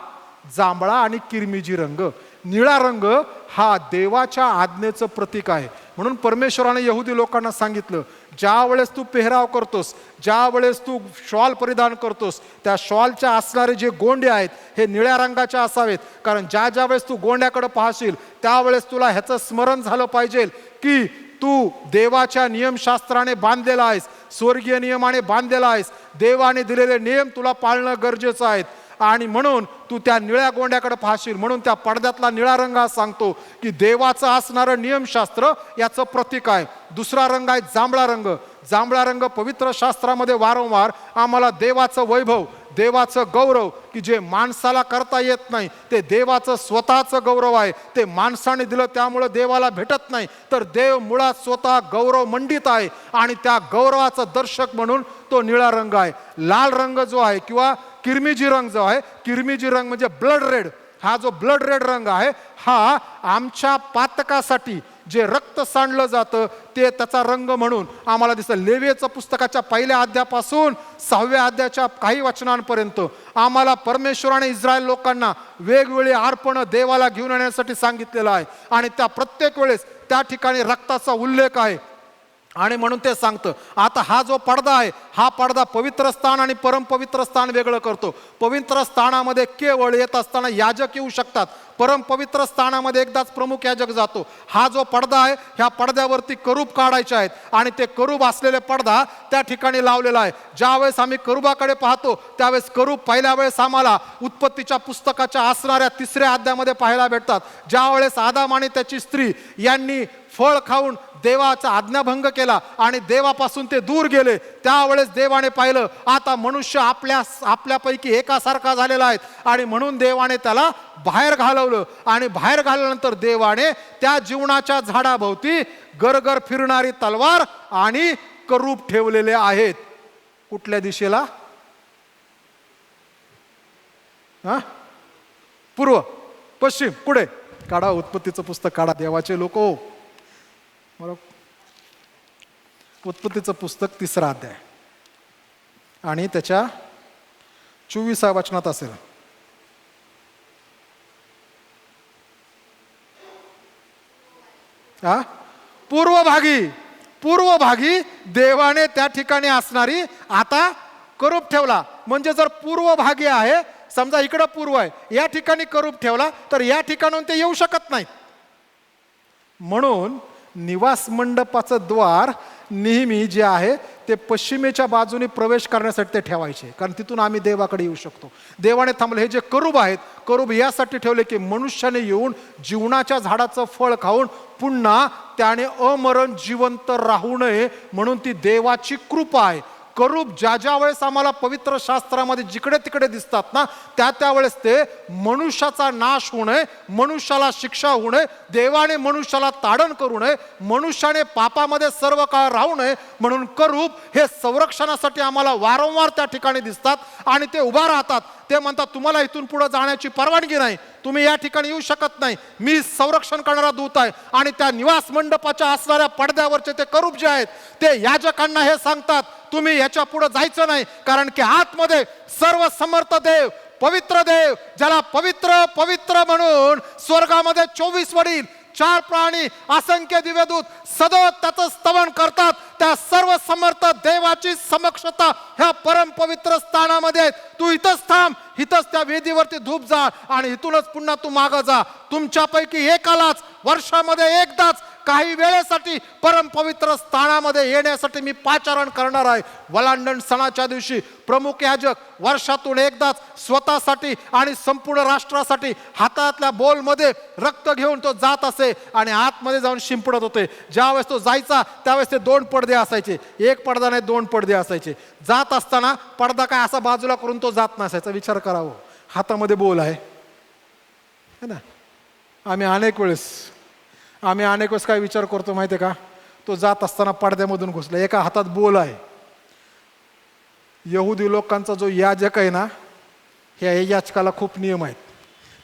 जांभळा आणि किरमिजी रंग. निळा रंग हा देवाच्या आज्ञेचं प्रतीक आहे. म्हणून परमेश्वराने यहुदी लोकांना सांगितलं, ज्या वेळेस तू पेहराव करतोस, ज्या वेळेस तू शॉल परिधान करतोस, त्या शॉलच्या असणारे जे गोंडे आहेत हे निळ्या रंगाचे असावेत. कारण ज्या ज्या वेळेस तू गोंड्याकडे पाहशील त्यावेळेस तुला ह्याचं स्मरण झालं पाहिजे की तू देवाच्या नियमशास्त्राने बांधलेला आहेस, स्वर्गीय नियमाने बांधलेला आहेस. देवाने दिलेले नियम तुला पाळणं गरजेचं आहे आणि म्हणून तू त्या निळ्या गोंड्याकडे पाहशील. म्हणून त्या पडद्यातला निळा रंग सांगतो की देवाचं असणारं नियमशास्त्र याचं प्रतीक आहे. दुसरा रंग आहे जांभळा रंग. जांभळा रंग पवित्र शास्त्रामध्ये वारंवार आम्हाला देवाचं वैभव, देवाचं गौरव की जे माणसाला करता येत नाही ते देवाचं स्वतःचं गौरव आहे. ते माणसाने दिलं त्यामुळं देवाला भेटत नाही, तर देव मुळात स्वतः गौरव मंडित आहे आणि त्या गौरवाचं दर्शक म्हणून तो निळा रंग आहे. लाल रंग जो आहे किंवा किरमिजी रंग जो आहे, किरमिजी रंग म्हणजे ब्लड रेड, हा जो ब्लड रेड रंग आहे हा आमच्या पातकासाठी जे रक्त सांडलं जातं ते त्याचा रंग म्हणून आम्हाला दिसतं. लेवीच्या पुस्तकाच्या 1 अध्यायापासून 6व्या अध्यायाच्या काही वचनांपर्यंत आम्हाला परमेश्वराने इस्रायल लोकांना वेगवेगळी अर्पणं देवाला घेऊन येण्यासाठी सांगितलेलं आहे आणि त्या प्रत्येक वेळेस त्या ठिकाणी रक्ताचा उल्लेख आहे. आणि म्हणून ते सांगतं आता हा जो पडदा आहे हा पडदा पवित्र स्थान आणि परमपवित्र स्थान वेगळं करतो. पवित्र स्थानामध्ये केवळ येत असताना याजक येऊ शकतात. परमपवित्र स्थानामध्ये एकदाच प्रमुख याजक जातो. हा जो पडदा आहे ह्या पडद्यावरती करूब काढायचे आहेत आणि ते करूब असलेले पडदा त्या ठिकाणी लावलेला आहे. ज्यावेळेस आम्ही करूबाकडे पाहतो त्यावेळेस करूब पहिल्या वेळेस आम्हाला उत्पत्तीच्या पुस्तकाच्या असणाऱ्या 3ऱ्या अध्यायामध्ये पाहायला भेटतात. ज्यावेळेस आदाम आणि त्याची स्त्री यांनी फळ खाऊन देवाचा आज्ञाभंग केला आणि देवापासून ते दूर गेले, त्यावेळेस देवाने पाहिलं आता मनुष्य आपल्यापैकी एकासारखा झालेला आहे आणि म्हणून देवाने त्याला बाहेर घालवलं आणि बाहेर घालवल्यानंतर देवाने त्या जीवनाच्या झाडाभोवती गरगर फिरणारी तलवार आणि करूब ठेवलेले आहेत. कुठल्या दिशेला? पूर्व, पश्चिम, कुठे? काढा उत्पत्तीचं पुस्तक, काढा देवाचे लोक. उत्पत्तीचं पुस्तक 3रा अध्याय आणि त्याच्या 24व्या वचनात असेल. पूर्वभागी देवाने त्या ठिकाणी असणारी आता करूब ठेवला. म्हणजे जर पूर्वभागी आहे, समजा इकडं पूर्व आहे, या ठिकाणी करूब ठेवला तर या ठिकाणून ते येऊ शकत नाहीत. म्हणून निवास मंडपाचं द्वार नेहमी जे आहे ते पश्चिमेच्या बाजूने प्रवेश करण्यासाठी ते ठेवायचे, कारण तिथून आम्ही देवाकडे येऊ शकतो. देवाने थांबले. हे जे करूब आहेत, करूब यासाठी ठेवले की मनुष्याने येऊन जीवनाच्या झाडाचं फळ खाऊन पुन्हा त्याने अमरण जिवंत राहू नये म्हणून ती देवाची कृपा आहे. करूब ज्या ज्या वेळेस आम्हाला पवित्र शास्त्रामध्ये जिकडे तिकडे दिसतात ना, त्या वेळेस ते मनुष्याचा नाश होऊ नये, मनुष्याला शिक्षा होऊ नये, देवाने मनुष्याला ताडण करू नये, मनुष्याने पापामध्ये सर्व काळ राहू नये म्हणून करूब हे संरक्षणासाठी आम्हाला वारंवार त्या ठिकाणी दिसतात आणि ते उभा राहतात. ते म्हणतात तुम्हाला इथून पुढे जाण्याची परवानगी नाही, तुम्ही या ठिकाणी येऊ शकत नाही, मी संरक्षण करणारा दूत आहे. आणि त्या निवास मंडपाच्या असणाऱ्या पडद्यावरचे ते करूब जे आहेत ते याजकांना हे सांगतात तुम्ही याच्या पुढे जायचं नाही, कारण की आतमध्ये सर्व समर्थ देव, पवित्र देव, ज्याला पवित्र पवित्र म्हणून स्वर्गामध्ये 24 वडील, 4 प्राणी, असंख्य दिव्यदूत सदैव त्याचं स्तवन करतात. त्या सर्व समर्थ देवाची समक्षता ह्या परम पवित्र स्थानामध्ये. तू इथंच थांब, इथंच त्या वेदीवरती धूप जा आणि इथूनच पुन्हा तू मागं जा. तुमच्यापैकी एकालाच वर्षामध्ये एकदाच काही वेळेसाठी परम पवित्र स्थानामध्ये येण्यासाठी मी पाचारण करणार आहे. वलांडण सणाच्या दिवशी प्रमुख याजक वर्षातून एकदाच स्वतःसाठी आणि संपूर्ण राष्ट्रासाठी हातातल्या बोलमध्ये रक्त घेऊन तो जात असे आणि आतमध्ये जाऊन शिंपडत होते. ज्यावेळेस तो जायचा त्यावेळेस ते 2 पडदे असायचे, एक पडदा नाही 2 पडदे असायचे. जात असताना पडदा काय असा बाजूला करून तो जात नसायचा. विचार करावं, हातामध्ये बोल आहे है ना. आम्ही अनेक वेळेस काय विचार करतो माहिती आहे का, तो जात असताना पडद्यामधून घुसला, एका हातात बोल आहे. यहुदी लोकांचा जो याजक आहे ना, ह्या याजकाला खूप नियम आहेत.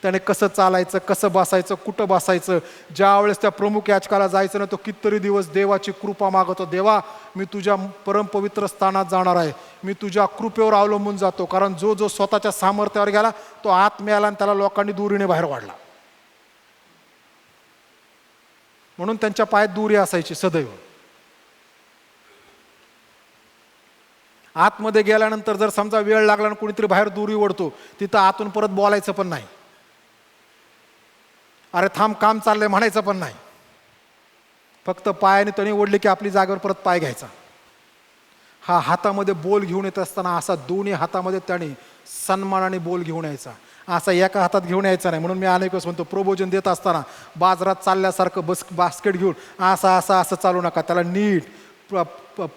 त्याने कसं चालायचं, कसं बसायचं, कुठं बसायचं. ज्या वेळेस त्या प्रमुख याजकाला जायचं ना, तो कितीतरी दिवस देवाची कृपा मागवतो. देवा, मी तुझ्या परम पवित्र स्थानात जाणार आहे, मी तुझ्या कृपेवर अवलंबून जातो. कारण जो जो स्वतःच्या सामर्थ्यावर गेला तो आत मिळाला आणि त्याला लोकांनी दुरीने बाहेर वाढला. म्हणून त्यांच्या पायात दुरी असायची सदैव. आतमध्ये गेल्यानंतर जर समजा वेळ लागला आणि कोणीतरी बाहेर दुरी ओढतो, तिथं आतून परत बोलायचं पण नाही, अरे थांब काम चाललंय म्हणायचं पण नाही. फक्त पायाने तणी ओढले की आपली जागेवर परत पाय घ्यायचा. हा हातामध्ये बोल घेऊन येत असताना असा दोन्ही हातामध्ये त्याने सन्मानाने बोल घेऊन यायचा. असा एका हातात घेऊन यायचा नाही. म्हणून मी अनेक वेळेस म्हणतो, प्रबोधन देत असताना बाजारात चालल्यासारखं बास्केट घेऊन असं चालू नका. त्याला नीट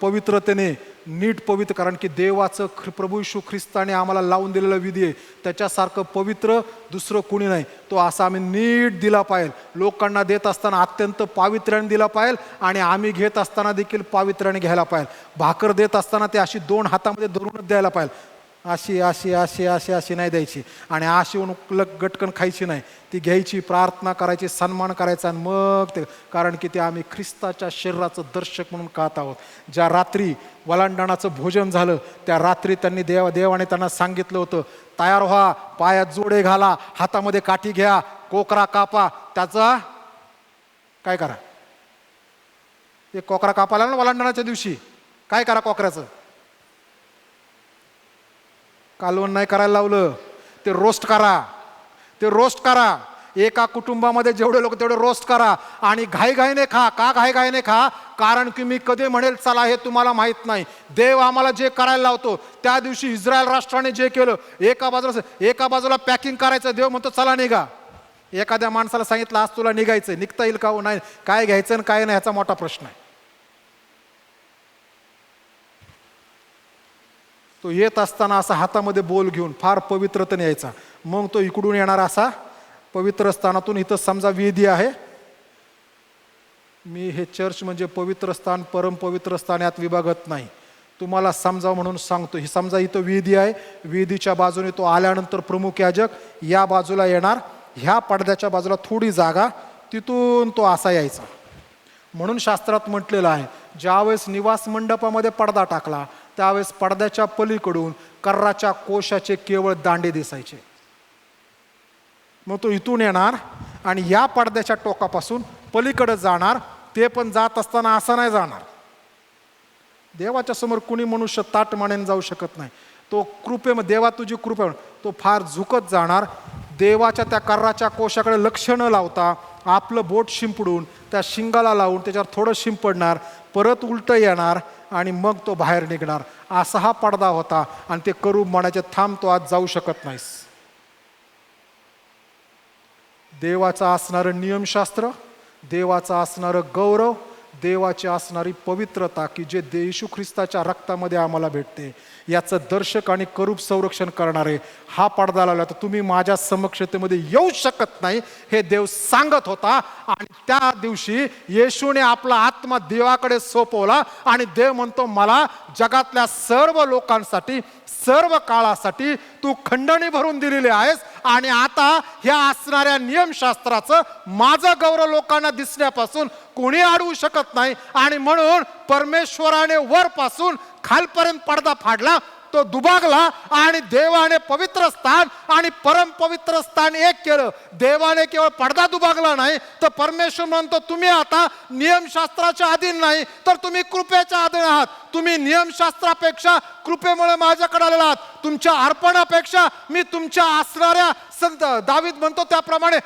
पवित्रतेने नीट पवित्र, कारण की देवाचं प्रभू येशू ख्रिस्ताने आम्हाला लावून दिलेलं विधी आहे, त्याच्यासारखं पवित्र दुसरं कुणी नाही. तो असा आम्ही नीट दिला पाहिजे. लोकांना देत असताना अत्यंत पावित्र्याने दिला पाहिजे आणि आम्ही घेत असताना देखील पावित्र्याने घ्यायला पाहिजे. भाकर देत असताना ते अशी 2 हातामध्ये धरूनच द्यायला पाहिजे. अशी अशी अशी अशी अशी नाही द्यायची आणि अशी गटकन खायची नाही. ती घ्यायची, प्रार्थना करायची, सन्मान करायचा आणि मग ते, कारण की ते आम्ही ख्रिस्ताच्या शरीराचं दर्शक म्हणून खात आहोत. ज्या रात्री वलांडणाचं भोजन झालं त्या रात्री त्यांनी देवाने त्यांना सांगितलं होतं, तयार व्हा, पायात जोडे घाला, हातामध्ये काठी घ्या, कोकरा कापा. त्याचा काय करा, ते कोकरा कापायला ना वलांडणाच्या दिवशी काय करा, कोकऱ्याचं कालवण नाही करायला लावलं, ते रोस्ट करा, ते रोस्ट करा. एका कुटुंबामध्ये जेवढे लोक तेवढे रोस्ट करा आणि घाईघाईने खा. का घाईघाईने खा? कारण की मी कधी म्हणेल चला हे तुम्हाला माहित नाही. देव आम्हाला जे करायला लावतो, त्या दिवशी इस्रायल राष्ट्राने जे केलं, एका बाजूला पॅकिंग करायचं, देव म्हणतो चला निघा. एखाद्या माणसाला सांगितलं आज तुला निघायचं, निघता येईल का? नाही. काय घ्यायचं आणि काय नाही ह्याचा मोठा प्रश्न आहे. तो येत असताना असा हातामध्ये बोल घेऊन फार पवित्रतेने यायचा. मग तो इकडून येणार असा पवित्र स्थानातून. इथं समजा वेदी आहे, मी हे चर्च म्हणजे पवित्र स्थान, परम पवित्र स्थान यात विभागत नाही, तुम्हाला समजावं म्हणून सांगतो. ही समजा इथं वेदी आहे, वेदीच्या बाजूने तो आल्यानंतर प्रमुख याजक या बाजूला येणार, ह्या पडद्याच्या बाजूला थोडी जागा, तिथून तो असा यायचा. म्हणून शास्त्रात म्हटलेलं आहे, ज्यावेळेस निवास मंडपामध्ये पडदा टाकला त्यावेळेस पडद्याच्या पलीकडून कर्राच्या कोशाचे केवळ दांडे दिसायचे. मग तो इथून येणार आणि या पडद्याच्या टोकापासून पलीकडे जाणार. ते पण जात असताना असं नाही जाणार. देवाच्या समोर कुणी मनुष्य ताट मानेने जाऊ शकत नाही. तो कृपेमध्ये, देवा तुझी कृपा, तो फार झुकत जाणार. देवाच्या त्या कर्राच्या कोशाकडे लक्ष न लावता आपलं बोट शिंपडून त्या शिंगाला लावून त्याच्यावर थोडं शिंपडणार, परत उलटं येणार आणि मग तो बाहेर निघणार. असा हा पडदा होता. आणि ते करूब म्हणायचे, थांब तो आज जाऊ शकत नाहीस. देवाचं असणारं नियमशास्त्र, देवाचं असणारं गौरव, देवाची असणारी पवित्रता की जे येशू ख्रिस्ताच्या रक्तामध्ये आम्हाला भेटते, याचं दर्शक आणि करूप संरक्षण करणारे हा पडदा लावला तर तुम्ही माझ्या समक्षतेमध्ये येऊ शकत नाही, हे देव सांगत होता. आणि त्या दिवशी येशूने आपला आत्मा देवाकडे सोपवला आणि देव म्हणतो, मला जगातल्या सर्व लोकांसाठी सर्व काळासाठी तू खंडणी भरून दिलेली आहेस आणि आता ह्या असणाऱ्या नियमशास्त्राचं माझं गौरव लोकांना दिसण्यापासून कोणी अडवू शकत नाही. आणि म्हणून परमेश्वराने वरपासून खालपर्यंत पडदा फाडला, तो दुभागला आणि देवाने पवित्र स्थान आणि परमपवित्र स्थान एक केलं. देवाने केवळ पडदा दुभागला नाही तर परमेश्वर म्हणतो, तुम्ही आता नियमशास्त्राच्या अधीन नाही तर तुम्ही कृपेच्या अधीन आहात. तुम्ही नियमशास्त्रापेक्षा कृपेमुळे माझ्याकडे आलेला आहात. तुमच्या अर्पणापेक्षा मी तुमच्या असणाऱ्या संत दावीद म्हणतो त्याप्रमाणे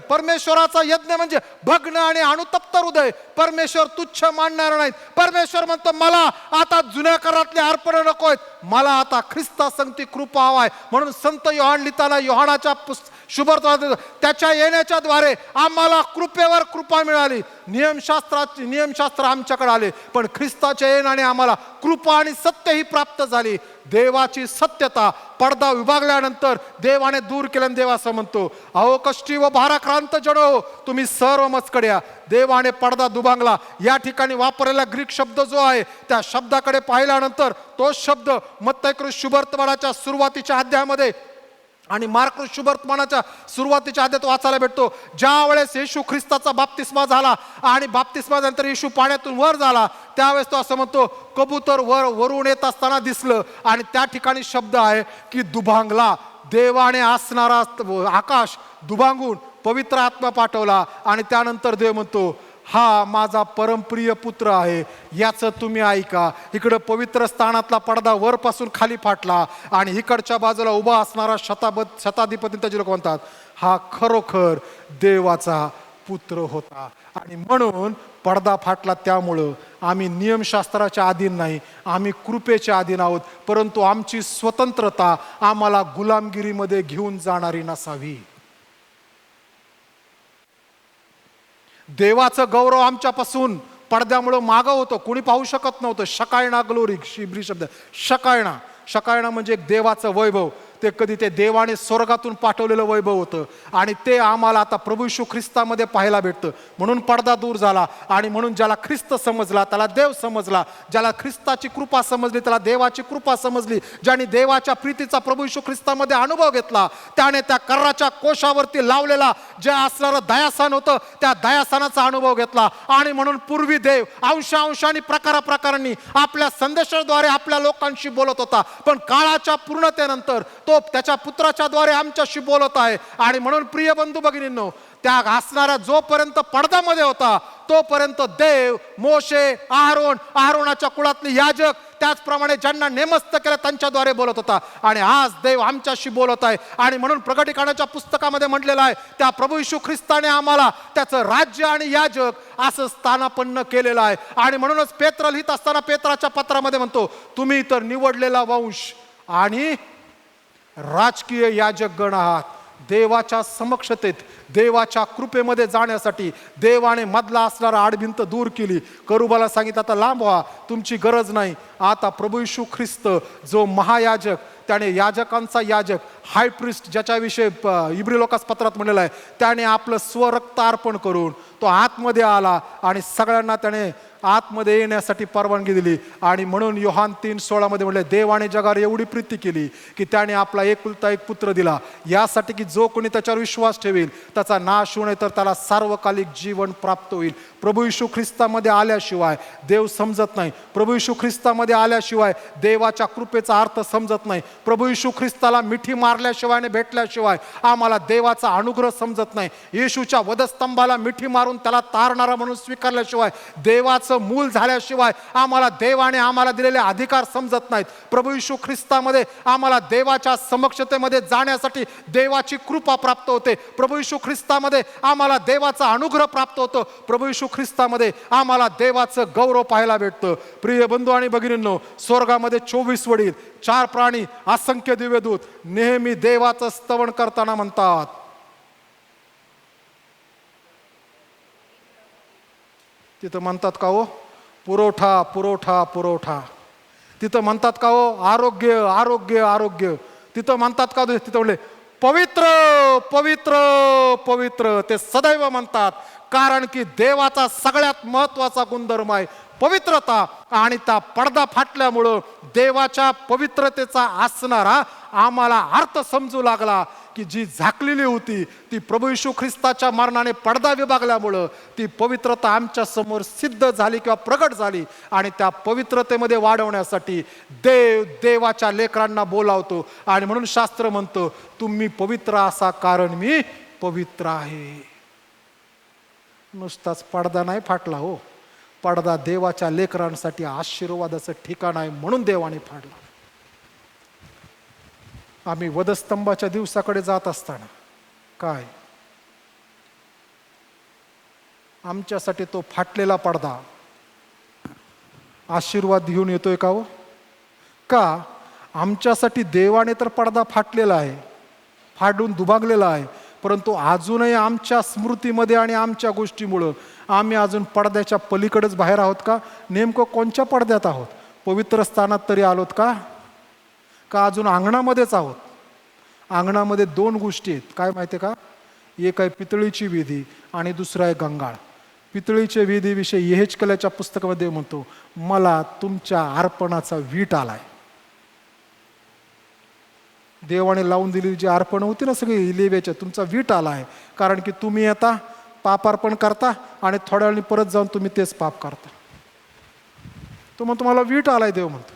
परमेश्वराचा यज्ञ म्हणजे भग्न आणि अनुतप्त हृदय परमेश्वर तुच्छ मानणार नाहीत. परमेश्वर म्हणतो, मला आता जुन्या करातले अर्पण नको आहेत, मला आता ख्रिस्ता संगती कृपा हवाय. म्हणून संत योहान लिहिताना योहानाच्या शुभवर्तमानात त्याच्या येण्याच्या द्वारे आम्हाला कृपेवर कृपा मिळाली. नियमशास्त्र आमच्याकडे आले पण ख्रिस्ताच्या येण्याने आम्हाला कृपा आणि सत्य ही प्राप्त झाली. देवाची सत्यता पडदा विभागल्यानंतर देवाने दूर केल्याने देव असं म्हणतो, अहो कष्टी व भाराक्रांत जन हो, तुम्ही सर्व मजकड्या. देवाने पडदा दुभागला. या ठिकाणी वापरलेला ग्रीक शब्द जो आहे त्या शब्दाकडे पाहिल्यानंतर तो शब्द मत्ती शुभवर्तमानाच्या सुरुवातीच्या अध्यायामध्ये आणि मार्क शुभवर्तमानाच्या सुरुवातीच्या अध्यायात वाचायला भेटतो. ज्या वेळेस येशू ख्रिस्ताचा बाप्तिस्मा झाला आणि बाप्तिस्मानंतर येशू पाण्यातून वर झाला त्यावेळेस तो असं म्हणतो, कबूतर वरून येत असताना दिसलं. आणि त्या ठिकाणी शब्द आहे की दुभांगला. देवाने असणारा आकाश दुभांगून पवित्र आत्मा पाठवला आणि त्यानंतर देव म्हणतो, हा माझा परमप्रिय पुत्र आहे, याचं तुम्ही ऐका. इकडं पवित्र स्थानातला पडदा वरपासून खाली फाटला आणि इकडच्या बाजूला उभा असणारा शताधिपती त्याचे लोक म्हणतात, हा खरोखर देवाचा पुत्र होता. आणि म्हणून पडदा फाटला. त्यामुळं आम्ही नियमशास्त्राच्या अधीन नाही, आम्ही कृपेच्या अधीन आहोत. परंतु आमची स्वतंत्रता आम्हाला गुलामगिरीमध्ये घेऊन जाणारी नसावी. देवाचं गौरव आमच्यापासून पडद्यामुळं मागं होतं, कोणी पाहू शकत नव्हतं. शकायना ग्लोरी, शिब्री शब्द शकायना म्हणजे एक देवाचं वैभव. ते कधी ते देवाने स्वर्गातून पाठवलेलं वैभव होतं आणि ते आम्हाला आता प्रभू येशू ख्रिस्तामध्ये पाहायला भेटतं. म्हणून पडदा दूर झाला. आणि म्हणून ज्याला ख्रिस्त समजला त्याला देव समजला, ज्याला ख्रिस्ताची कृपा समजली त्याला देवाची कृपा समजली. ज्याने देवाच्या प्रीतीचा प्रभू येशू ख्रिस्तामध्ये अनुभव घेतला त्याने त्या कर्राच्या कोशावरती लावलेला जे असणारं दयासान होतं त्या दयासानाचा अनुभव घेतला. आणि म्हणून पूर्वी देव अंशांनी प्रकारांनी आपल्या संदेशाद्वारे आपल्या लोकांशी बोलत होता, पण काळाच्या पूर्णतेनंतर तो त्याच्या पुत्राच्या द्वारे आमच्याशी बोलत आहे. आणि म्हणून प्रिय बंधू भगिनींनो, त्या असणारा जोपर्यंत पडद्यामध्ये होता तोपर्यंत देव मोशे आहारोनाच्या कुळातले याजक त्याचप्रमाणे ज्यांना नेमस्त केलं त्यांच्याद्वारे बोलत होता. आणि आज देव आमच्याशी बोलत आहे. आणि म्हणून प्रकटीकरणाच्या पुस्तकामध्ये म्हटलेलं आहे, त्या प्रभू येशू ख्रिस्ताने आम्हाला त्याचं राज्य आणि याजक असं स्थानापन्न केलेलं आहे. आणि म्हणूनच पेत्र लिहित असताना पेत्राच्या पत्रामध्ये म्हणतो, तुम्ही तर निवडलेला वंश आणि राजकीय याजक गण आहात. देवाच्या समक्षतेत देवाच्या कृपेमध्ये जाण्यासाठी देवाने मधला असणारा आडभिंत दूर केली. करूबाला सांगितलं, आता लांब व्हा, तुमची गरज नाही. आता प्रभू येशू ख्रिस्त जो महायाजक, त्याने याजकांचा याजक हाय प्रिस्ट ज्याच्याविषयी इब्री लोकास पत्रात म्हणलेलं आहे, त्याने आपलं स्वरक्त अर्पण करून तो आतमध्ये आला आणि सगळ्यांना त्याने आतमध्ये येण्यासाठी परवानगी दिली. आणि म्हणून योहान 3:16 मध्ये म्हटले, देवाने जगावर एवढी प्रीती केली की त्याने आपला एकुलता एक पुत्र दिला, यासाठी की जो कोणी त्याच्यावर विश्वास ठेवेल त्याचा नाश होऊ नये तर त्याला सार्वकालिक जीवन प्राप्त होईल. प्रभू येशू ख्रिस्तामध्ये आल्याशिवाय देव समजत नाही. प्रभू येशू ख्रिस्तामध्ये आल्याशिवाय देवाच्या कृपेचा अर्थ समजत नाही. प्रभू येशू ख्रिस्ताला मिठी मारल्याशिवाय आणि भेटल्याशिवाय आम्हाला देवाचा अनुग्रह समजत नाही. येशूच्या वधस्तंभाला मिठी मारून त्याला तारणारा म्हणून स्वीकारल्याशिवाय, देवाचं मूल झाल्याशिवाय आम्हाला देवाने आम्हाला दिलेले अधिकार समजत नाहीत. प्रभू येशू ख्रिस्तामध्ये आम्हाला देवाच्या समक्षतेमध्ये जाण्यासाठी देवाची कृपा प्राप्त होते. प्रभू येशू ख्रिस्तामध्ये आम्हाला देवाचा अनुग्रह प्राप्त होतो. प्रभू येशू ख्रिस्तामध्ये आम्हाला देवाचं गौरव पाहायला भेटतं. प्रिय बंधू आणि भगिनींनो, स्वर्गामध्ये 24 वडील, 4 प्राणी, असंख्य दिव्यदूत नेहमी देवाचं स्तवन करताना म्हणतात, तिथं म्हणतात का हो पुरवठा पुरवठा पुरवठा. तिथं म्हणतात का हो आरोग्य आरोग्य आरोग्य. तिथं म्हणतात का तिथं म्हणले पवित्र पवित्र पवित्र. ते सदैव म्हणतात, कारण की देवाचा सगळ्यात महत्वाचा गुणधर्म आहे पवित्रता. आणि त्या पडदा फाटल्यामुळं देवाच्या पवित्रतेचा असणारा आम्हाला अर्थ समजू लागला की जी झाकलेली होती ती प्रभू येशू ख्रिस्ताच्या मरणाने पडदा विभागल्यामुळं ती पवित्रता आमच्या समोर सिद्ध झाली किंवा प्रगट झाली. आणि त्या पवित्रतेमध्ये वाढवण्यासाठी देव देवाच्या लेकरांना बोलावतो. आणि म्हणून शास्त्र म्हणतं तुम्ही पवित्र असा कारण मी पवित्र आहे. नुसताच पडदा नाही फाटला हो, पडदा देवाच्या लेकरांसाठी आशीर्वादाचं ठिकाण आहे म्हणून देवाने फाडला. आम्ही वधस्तंभाच्या दिवसाकडे जात असताना काय आमच्यासाठी तो फाटलेला पडदा आशीर्वाद घेऊन येतोय का हो? का आमच्यासाठी देवाने तर पडदा फाटलेला आहे, फाडून दुभागलेला आहे, परंतु अजूनही आमच्या स्मृतीमध्ये आणि आमच्या गोष्टीमुळं आम्ही अजून पडद्याच्या पलीकडेच बाहेर आहोत का? नेमकं कोणत्या पडद्यात आहोत? पवित्र स्थानात तरी आलोत का? का अजून अंगणामध्येच आहोत? अंगणामध्ये दोन गोष्टी आहेत, काय माहिती आहे का? एक आहे पितळीची वेदी आणि दुसरा आहे गंगाळ. पितळीच्या वेदीविषयी येहेजकेलाच्या पुस्तकामध्ये म्हणतो मला तुमच्या अर्पणाचा वीट आलाय. देवाने लावून दिलेली जी अर्पण होती ना सगळी लेव्याच्या, तुमचा वीट आला आहे. कारण की तुम्ही आता पाप अर्पण करता आणि थोड्या वेळाने परत जाऊन तुम्ही तेच पाप करता. तो म्हणतो मला वीट आलाय, देव म्हणतो.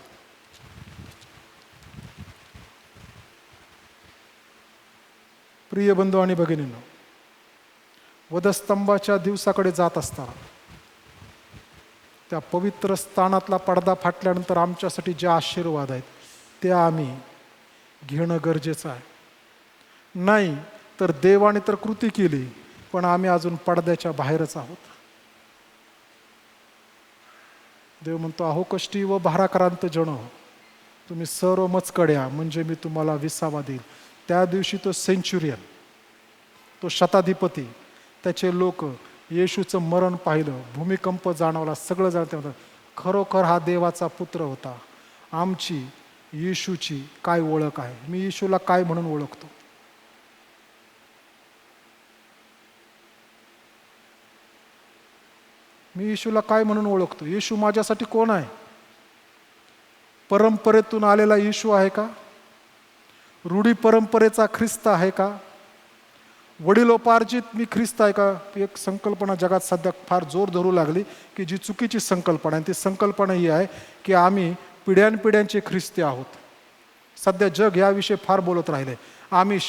प्रिय बंधू आणि भगिनींनो, वधस्तंभाच्या दिवसाकडे जात असताना त्या पवित्र स्थानातला पडदा फाटल्यानंतर आमच्यासाठी जे आशीर्वाद आहेत ते आम्ही घेणं गरजेचं आहे. नाही तर देवाने तर कृती केली पण आम्ही अजून पडद्याच्या बाहेरच आहोत. देव म्हणतो अहो कष्टी व भाराक्रांत जण तुम्ही सर्व मजकड्या म्हणजे मी तुम्हाला विसावा देईल. त्या दिवशी तो सेंच्युरियन, तो शताधिपती, त्याचे लोक येशूचं मरण पाहिलं, भूमिकंप जाणवला, सगळं जाणते म्हणतात खरोखर हा देवाचा पुत्र होता. आमची येशूची काय ओळख आहे? मी येशूला काय म्हणून ओळखतो? मी येशूला काय म्हणून ओळखतो? येशू माझ्यासाठी कोण आहे? परंपरेतून आलेला येशू आहे का? रूढी परंपरेचा ख्रिस्त आहे का? वडिलोपार्जित मी ख्रिस्त आहे का? एक संकल्पना जगात सध्या फार जोर धरू लागली की जी चुकीची संकल्पना आहे. ती संकल्पना ही आहे की आम्ही पिढ्यानपिढ्यांचे ख्रिस्ती आहोत. सध्या जग याविषयी फार बोलत राहिले. आम्ही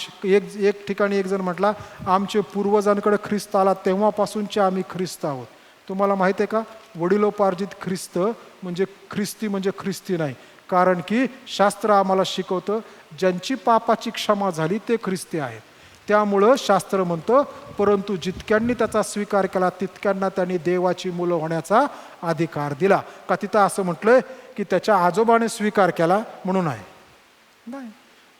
एक ठिकाणी एक जण म्हटला आमचे पूर्वजांकडे ख्रिस्त आला तेव्हापासूनचे आम्ही ख्रिस्त आहोत. तुम्हाला माहिती आहे का वडिलोपार्जित ख्रिस्त म्हणजे ख्रिस्ती म्हणजे ख्रिस्ती नाही. कारण की शास्त्र आम्हाला शिकवतं ज्यांची पापाची क्षमा झाली ते ख्रिस्ती आहेत. त्यामुळं शास्त्र म्हणतं परंतु जितक्यांनी त्याचा स्वीकार केला तितक्यांना त्यांनी देवाची मुलं होण्याचा अधिकार दिला. का तिथं असं म्हटलंय की त्याच्या आजोबाने स्वीकार केला म्हणून आहे? नाही.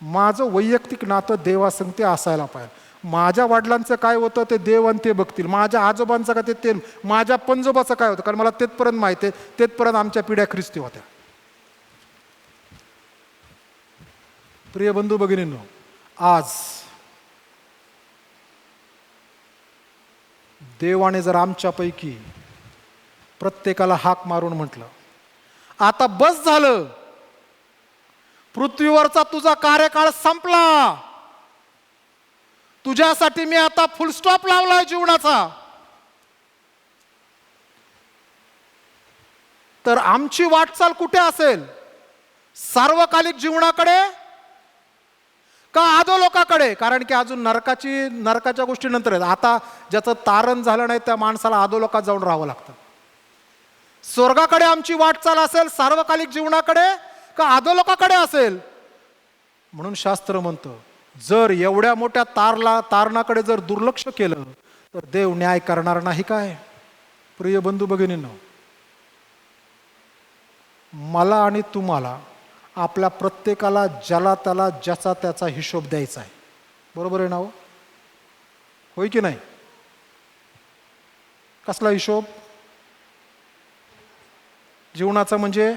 माझं वैयक्तिक नातं देवासंगते असायला पाहिजे. माझ्या वडिलांचं काय होतं ते देव आणि ते बघतील. माझ्या आजोबांचं का ते माझ्या पंजोबाचं काय होतं, कारण मला तेथपर्यंत माहिती आहे, तेथपर्यंत आमच्या पिढ्या ख्रिस्ती होत्या. प्रिय बंधू भगिनींनो, आज देवाने जर आमच्यापैकी प्रत्येकाला हाक मारून म्हटलं आता बस झालं, पृथ्वीवरचा तुझा कार्यकाळ संपला, तुझ्यासाठी मी आता फुल स्टॉप लावलाय जीवनाचा, तर आमची वाटचाल कुठे असेल? सार्वकालिक जीवनाकडे का अधोलोकाकडे? कारण की अजून नरकाच्या गोष्टी नंतर आहेत. आता ज्याचं तारण झालं नाही त्या माणसाला अधोलोकात जाऊन राहावं लागतं. स्वर्गाकडे आमची वाटचाल असेल सार्वकालिक जीवनाकडे का अधोलोकाकडे असेल? म्हणून शास्त्र म्हणतं जर एवढ्या मोठ्या तारणाकडे जर दुर्लक्ष केलं तर देव न्याय करणार नाही काय? प्रिय बंधू भगिनींनो, मला आणि तुम्हाला आपल्या प्रत्येकाला ज्याला त्याला ज्याचा त्याचा हिशोब द्यायचा आहे. बरोबर आहे ना हो? होय की नाही? कसला हिशोब? जीवनाचं म्हणजे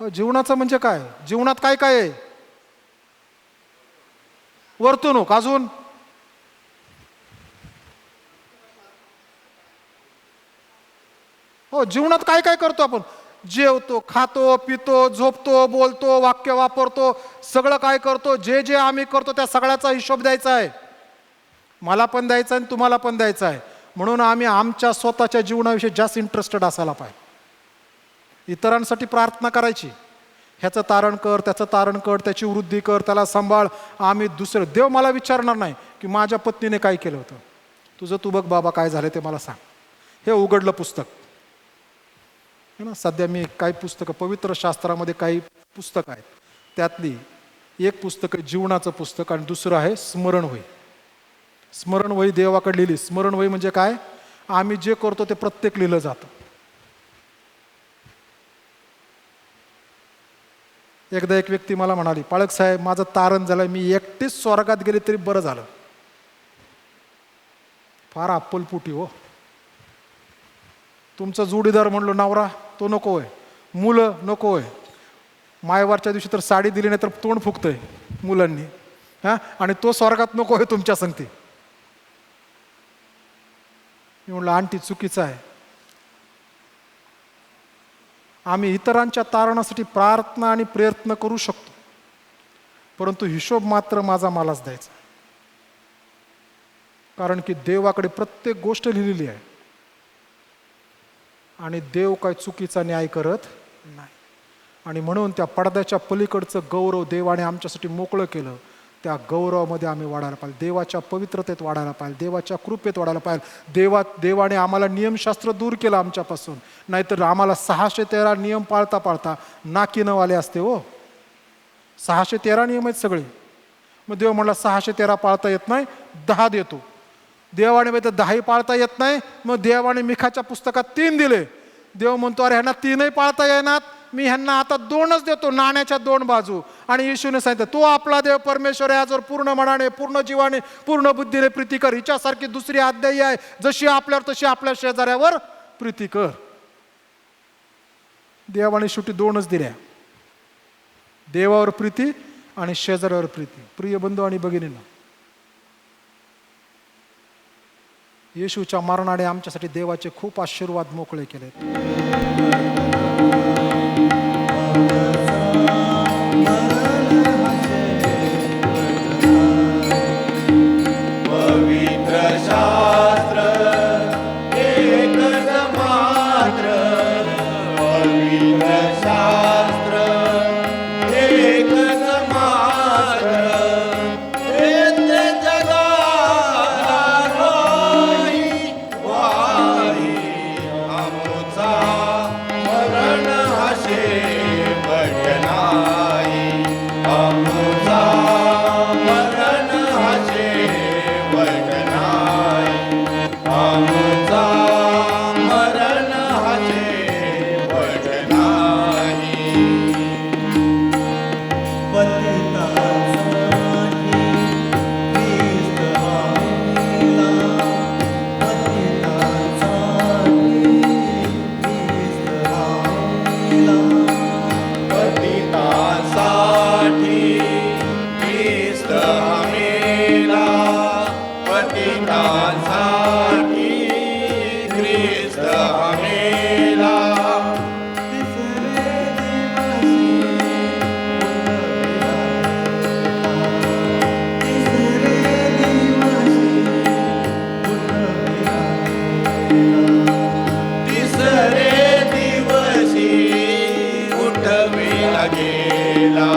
जीवनाचं म्हणजे काय? जीवनात काय काय आहे? वर्तणूक. अजून हो, जीवनात काय काय करतो आपण? जेवतो, खातो, पितो, झोपतो, बोलतो, वाक्य वापरतो, सगळं काय करतो? जे जे आम्ही करतो त्या सगळ्याचा हिशोब द्यायचा आहे. मला पण द्यायचा आहे आणि तुम्हाला पण द्यायचा आहे. म्हणून आम्ही आमच्या स्वतःच्या जीवनाविषयी जास्त इंटरेस्टेड असायला पाहिजे. इतरांसाठी प्रार्थना करायची, ह्याचं तारण कर, त्याचं तारण कर, त्याची वृद्धी कर, त्याला सांभाळ. आम्ही दुसरं, देव मला विचारणार नाही की माझ्या पत्नीने काय केलं होतं. तुझं तू बघ बाबा, काय झालं ते मला सांग. हे उघडलं पुस्तक है ना. सध्या मी काही पुस्तकं, पवित्र शास्त्रामध्ये काही पुस्तक आहेत, त्यातली एक पुस्तक आहे जीवनाचं पुस्तक आणि दुसरं आहे स्मरणवही. स्मरणवही देवाकडे लिहिली. स्मरणवही म्हणजे काय? आम्ही जे करतो ते प्रत्येक लिहिलं जातं. एकदा एक व्यक्ती मला म्हणाली, पाळक साहेब माझं तारण झालं, मी एकटीच स्वर्गात गेले तरी बरं झालं. फार अप्पलपुटी हो. तुमचा जोडीदार म्हणलो नवरा तो नको आहे, मुलं नको आहे. मायवारच्या दिवशी तर साडी दिली नाही तर तोंड फुकतंय मुलांनी, हां, आणि तो स्वर्गात नको आहे तुमच्या संगती. मी म्हणलं आंटी चुकीचं आहे. आम्ही इतरांच्या तारणासाठी प्रार्थना आणि प्रयत्न करू शकतो, परंतु हिशोब मात्र माझा मलाच द्यायचा. कारण की देवाकडे प्रत्येक गोष्ट लिहिलेली आहे आणि देव काय चुकीचा न्याय करत नाही. आणि म्हणून त्या पडद्याच्या पलीकडचं गौरव देवाने आमच्यासाठी मोकळं केलं, त्या गौरवामध्ये आम्ही वाढायला पाहिजे, देवाच्या पवित्रतेत वाढायला पाहिजे, देवाच्या कृपेत वाढायला पाहिजे. देवाने आम्हाला नियमशास्त्र दूर केलं आमच्यापासून, नाहीतर आम्हाला 613 नियम पाळता पाळता नाकीनवाले असते हो. 613 नियम आहेत सगळे. मग देव म्हणला 613 पाळता येत नाही, 10 देतो. देवाने माहिती 10 पाळता येत नाही, मग देवाने मिखाच्या पुस्तकात 3 दिले. देव म्हणतो अरे ह्यांना 3ही पाळता येणार, मी ह्यांना आता 2च देतो, नाण्याच्या 2 बाजू. आणि येशूने सांगितलं तो आपला देव परमेश्वर आहे, याजवर पूर्ण मनाने, पूर्ण जीवाने, पूर्ण बुद्धीने प्रीती कर. हिच्यासारखी दुसरी अध्यायी आहे, जशी आपल्यावर तशी आपल्या शेजाऱ्यावर प्रीती कर. देवाने शेवटी 2च दिल्या, देवावर प्रीती आणि शेजाऱ्यावर प्रीती. प्रिय बंधू आणि भगिनींनो, येशूच्या मरणाने आमच्यासाठी देवाचे खूप आशीर्वाद मोकळे केले. तिसरे दिवशी उठविला गेला.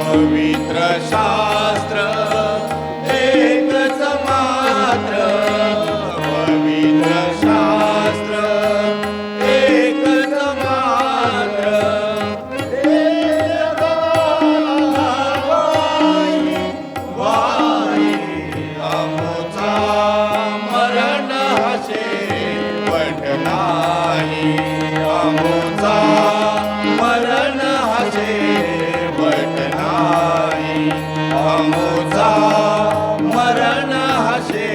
पवित्र शास्त्र एकच मात्र, पवित्र शास्त्र एकच मात्र, हे जगाला वाई आमोचा मरण हसे वट नाही, आमोचा मरण हसे वट नाही, आमोचा मरण हसे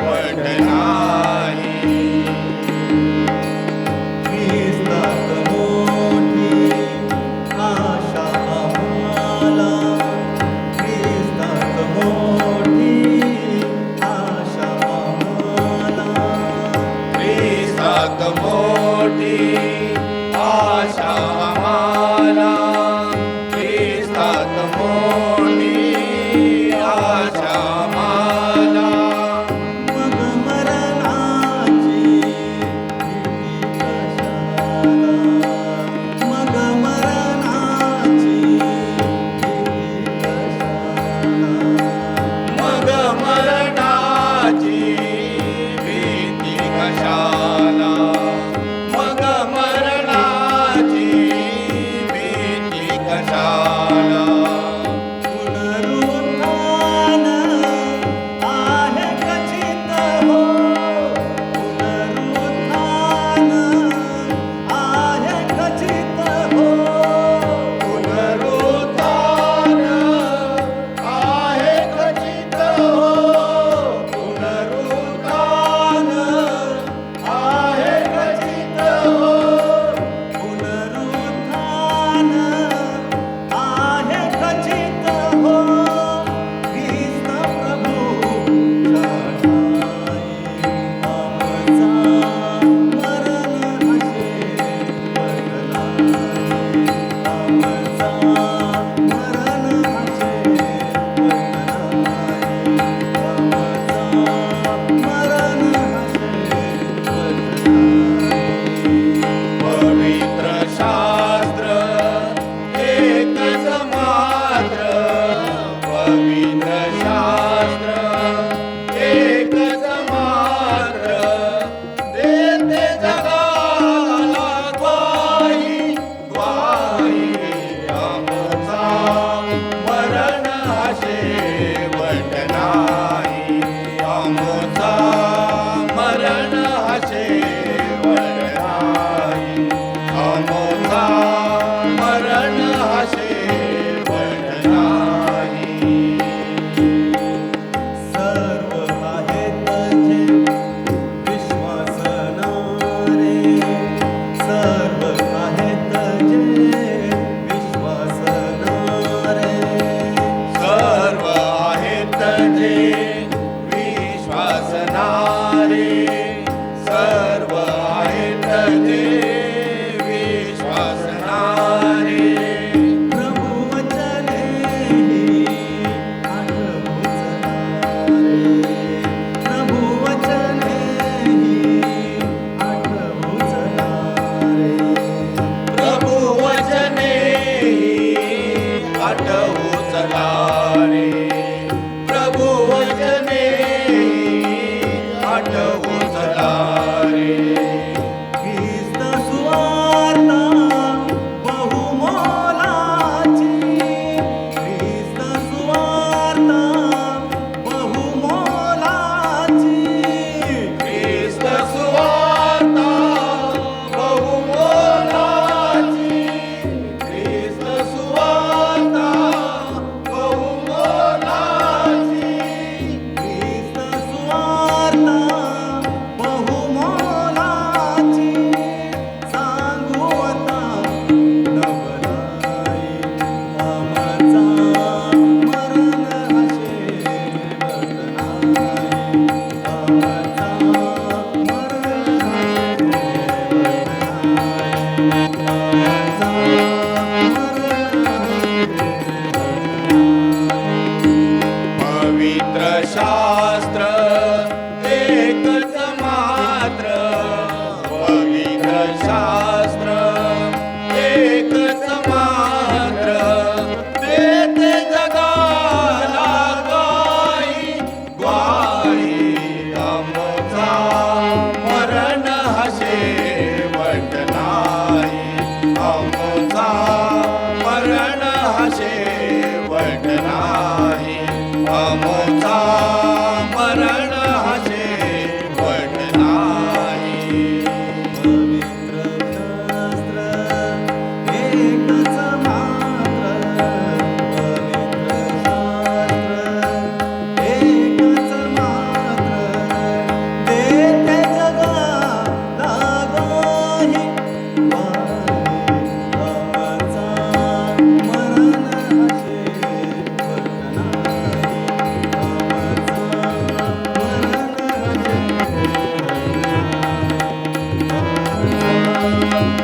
वट नाही. ख्रिस्तात मोठी आशा आम्हाला, ख्रिस्तात मोठी आशा आम्हाला, ख्रिस्तात मोठी आशा आम्हाला, ख्रिस्तात मोठी आशा आम्हाला. मग मरणाची भीती कशाला, मग मरणाची भीती कशाला, मग मरणाची भीती कशाला, मग मरणाची भीती कशाला. पुनरुत्थान आहे खचित हो, पुनरुत्थान आहे खचित हो, पुनरुत्थान आहे खचित हो, पुनरुत्थान आहे खचित हो, पुनरुत्थान आहे खचित हो. ख्रिस्त प्रभू ठाई आमचा मरण हसे वटलाई, आमचा मरण हसे वटलाई, आमचा मरण हसे वटलाई. पवित्र शास्त्र एकच मात्र, पवित्र शास्त्र एकच मात्र, देते जगाला ग्वाही, ग्वाही आमचा मरण हसे वट नाही, आमचा मरण हसे वट नाही, आमचा मरण हसे वट नाही. सर्व आहेत जे विश्वासणारे, सर्व आहेत जे विश्वासणारे, सर्व आहेत जे विश्वासणारे, सर्व आहेत जे विश्वासणारे. प्रभु वचनेही आठवुचणारे, प्रभु वचनेही आठवुचणारे, प्रभु वचनेही आठवुचणारे, प्रभु वचनेही आठवुचणारे. ख्रिस्त सुवार्ता बहुमोलाची, ख्रिस्त सुवार्ता बहुमोलाची, ख्रिस्त सुवार्ता बहुमोलाची, ख्रिस्त सुवार्ता बहुमोलाची, ख्रिस्त सुवार्ता बहुमोलाची. सांगू आता नवलाई, आमचा मरण हसे वट नाही, आमचा मरण हसे वट नाही, आमचा मरण हसे. पवित्र शास्त्र एकच मात्र, पवित्र शास्त्र एकच मात्र, देत शेवट नाही आमोचा मरण हा शेवट नाही पवित्र शास्त्र एकच मात्र पवित्र शास्त्र एकच मात्र देते जगाला गोही आमचा मरण हा शेवट नाही आमचा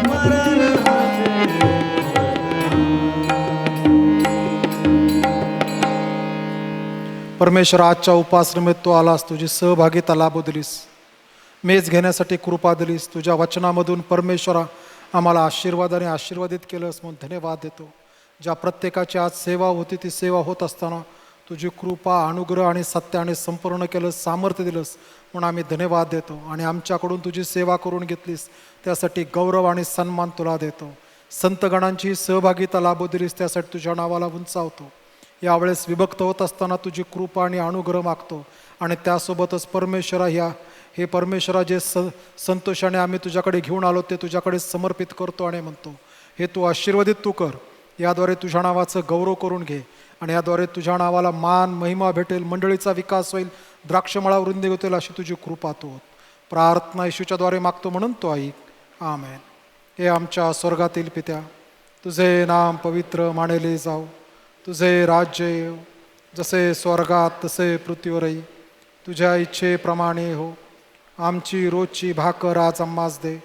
मरण हा परमेश्वर, आजच्या उपासनेमध्ये तू आलास, तुझी सहभागिता लाभू दिलीस, मेज घेण्यासाठी कृपा दिलीस, तुझ्या वचनामधून परमेश्वरा आम्हाला आशीर्वादाने आशीर्वादित केलंस म्हणून धन्यवाद देतो. ज्या प्रत्येकाची आज सेवा होती ती सेवा होत असताना तुझी कृपा, अनुग्रह आणि सत्याने संपूर्ण केलंस, सामर्थ्य दिलंस म्हणून आम्ही धन्यवाद देतो. आणि आमच्याकडून तुझी सेवा करून घेतलीस त्यासाठी गौरव आणि सन्मान तुला देतो. संतगणांची सहभागिता लाभू दिलीस त्यासाठी तुझ्या नावाला उंचावतो. यावेळेस विभक्त होत असताना तुझी कृपा आणि अनुग्रह मागतो आणि त्यासोबतच परमेश्वरा हे परमेश्वरा जे संतोषाने आम्ही तुझ्याकडे घेऊन आलो ते तुझ्याकडे समर्पित करतो आणि म्हणतो, हे तू आशीर्वादित तू कर. याद्वारे तुझ्या नावाचं गौरव करून घे आणि याद्वारे तुझ्या नावाला मान महिमा भेटेल, मंडळीचा विकास होईल, द्राक्षमळा वृद्धी होतील अशी तुझी कृपा तू होत. प्रार्थना येशूच्याद्वारे मागतो म्हणून तो ऐक. आमेन. हे आमच्या स्वर्गातील पित्या, तुझे नाम पवित्र मानले जाऊ, तुझे राज्य येऊ, जसे स्वर्गात तसे पृथ्वीवरही. तुझ्या इच्छेप्रमाणे हो. आमची रोजची भाकर आज आम्हास दे,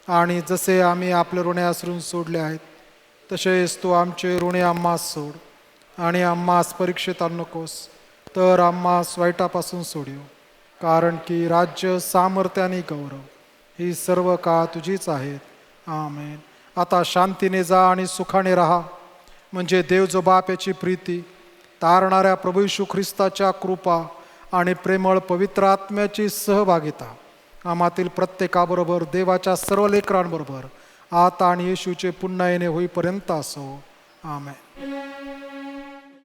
आणि जसे आम्ही आपले ऋणे आसरून सोडले आहेत तसेच तू आमचे ऋणे आम्हास सोड, आणि आम्हास परीक्षेत आणू नकोस, तर आम्हास वाईटापासून सोडव. कारण की राज्य, सामर्थ्य आणि गौरव ही सर्व काळ तुझीच आहेत. आमेन. आता शांतीने जा आणि सुखाने राहा, म्हणजे देव जो बाप याची प्रीती, तारणाऱ्या प्रभू येशू ख्रिस्ताच्या कृपा आणि प्रेमळ पवित्र आत्म्याची सहभागिता आम्हातील प्रत्येकाबरोबर, देवाच्या सर्व लेकरांबरोबर आता आणि येशूचे पुन्हा येणे होईपर्यंत असो. आमेन.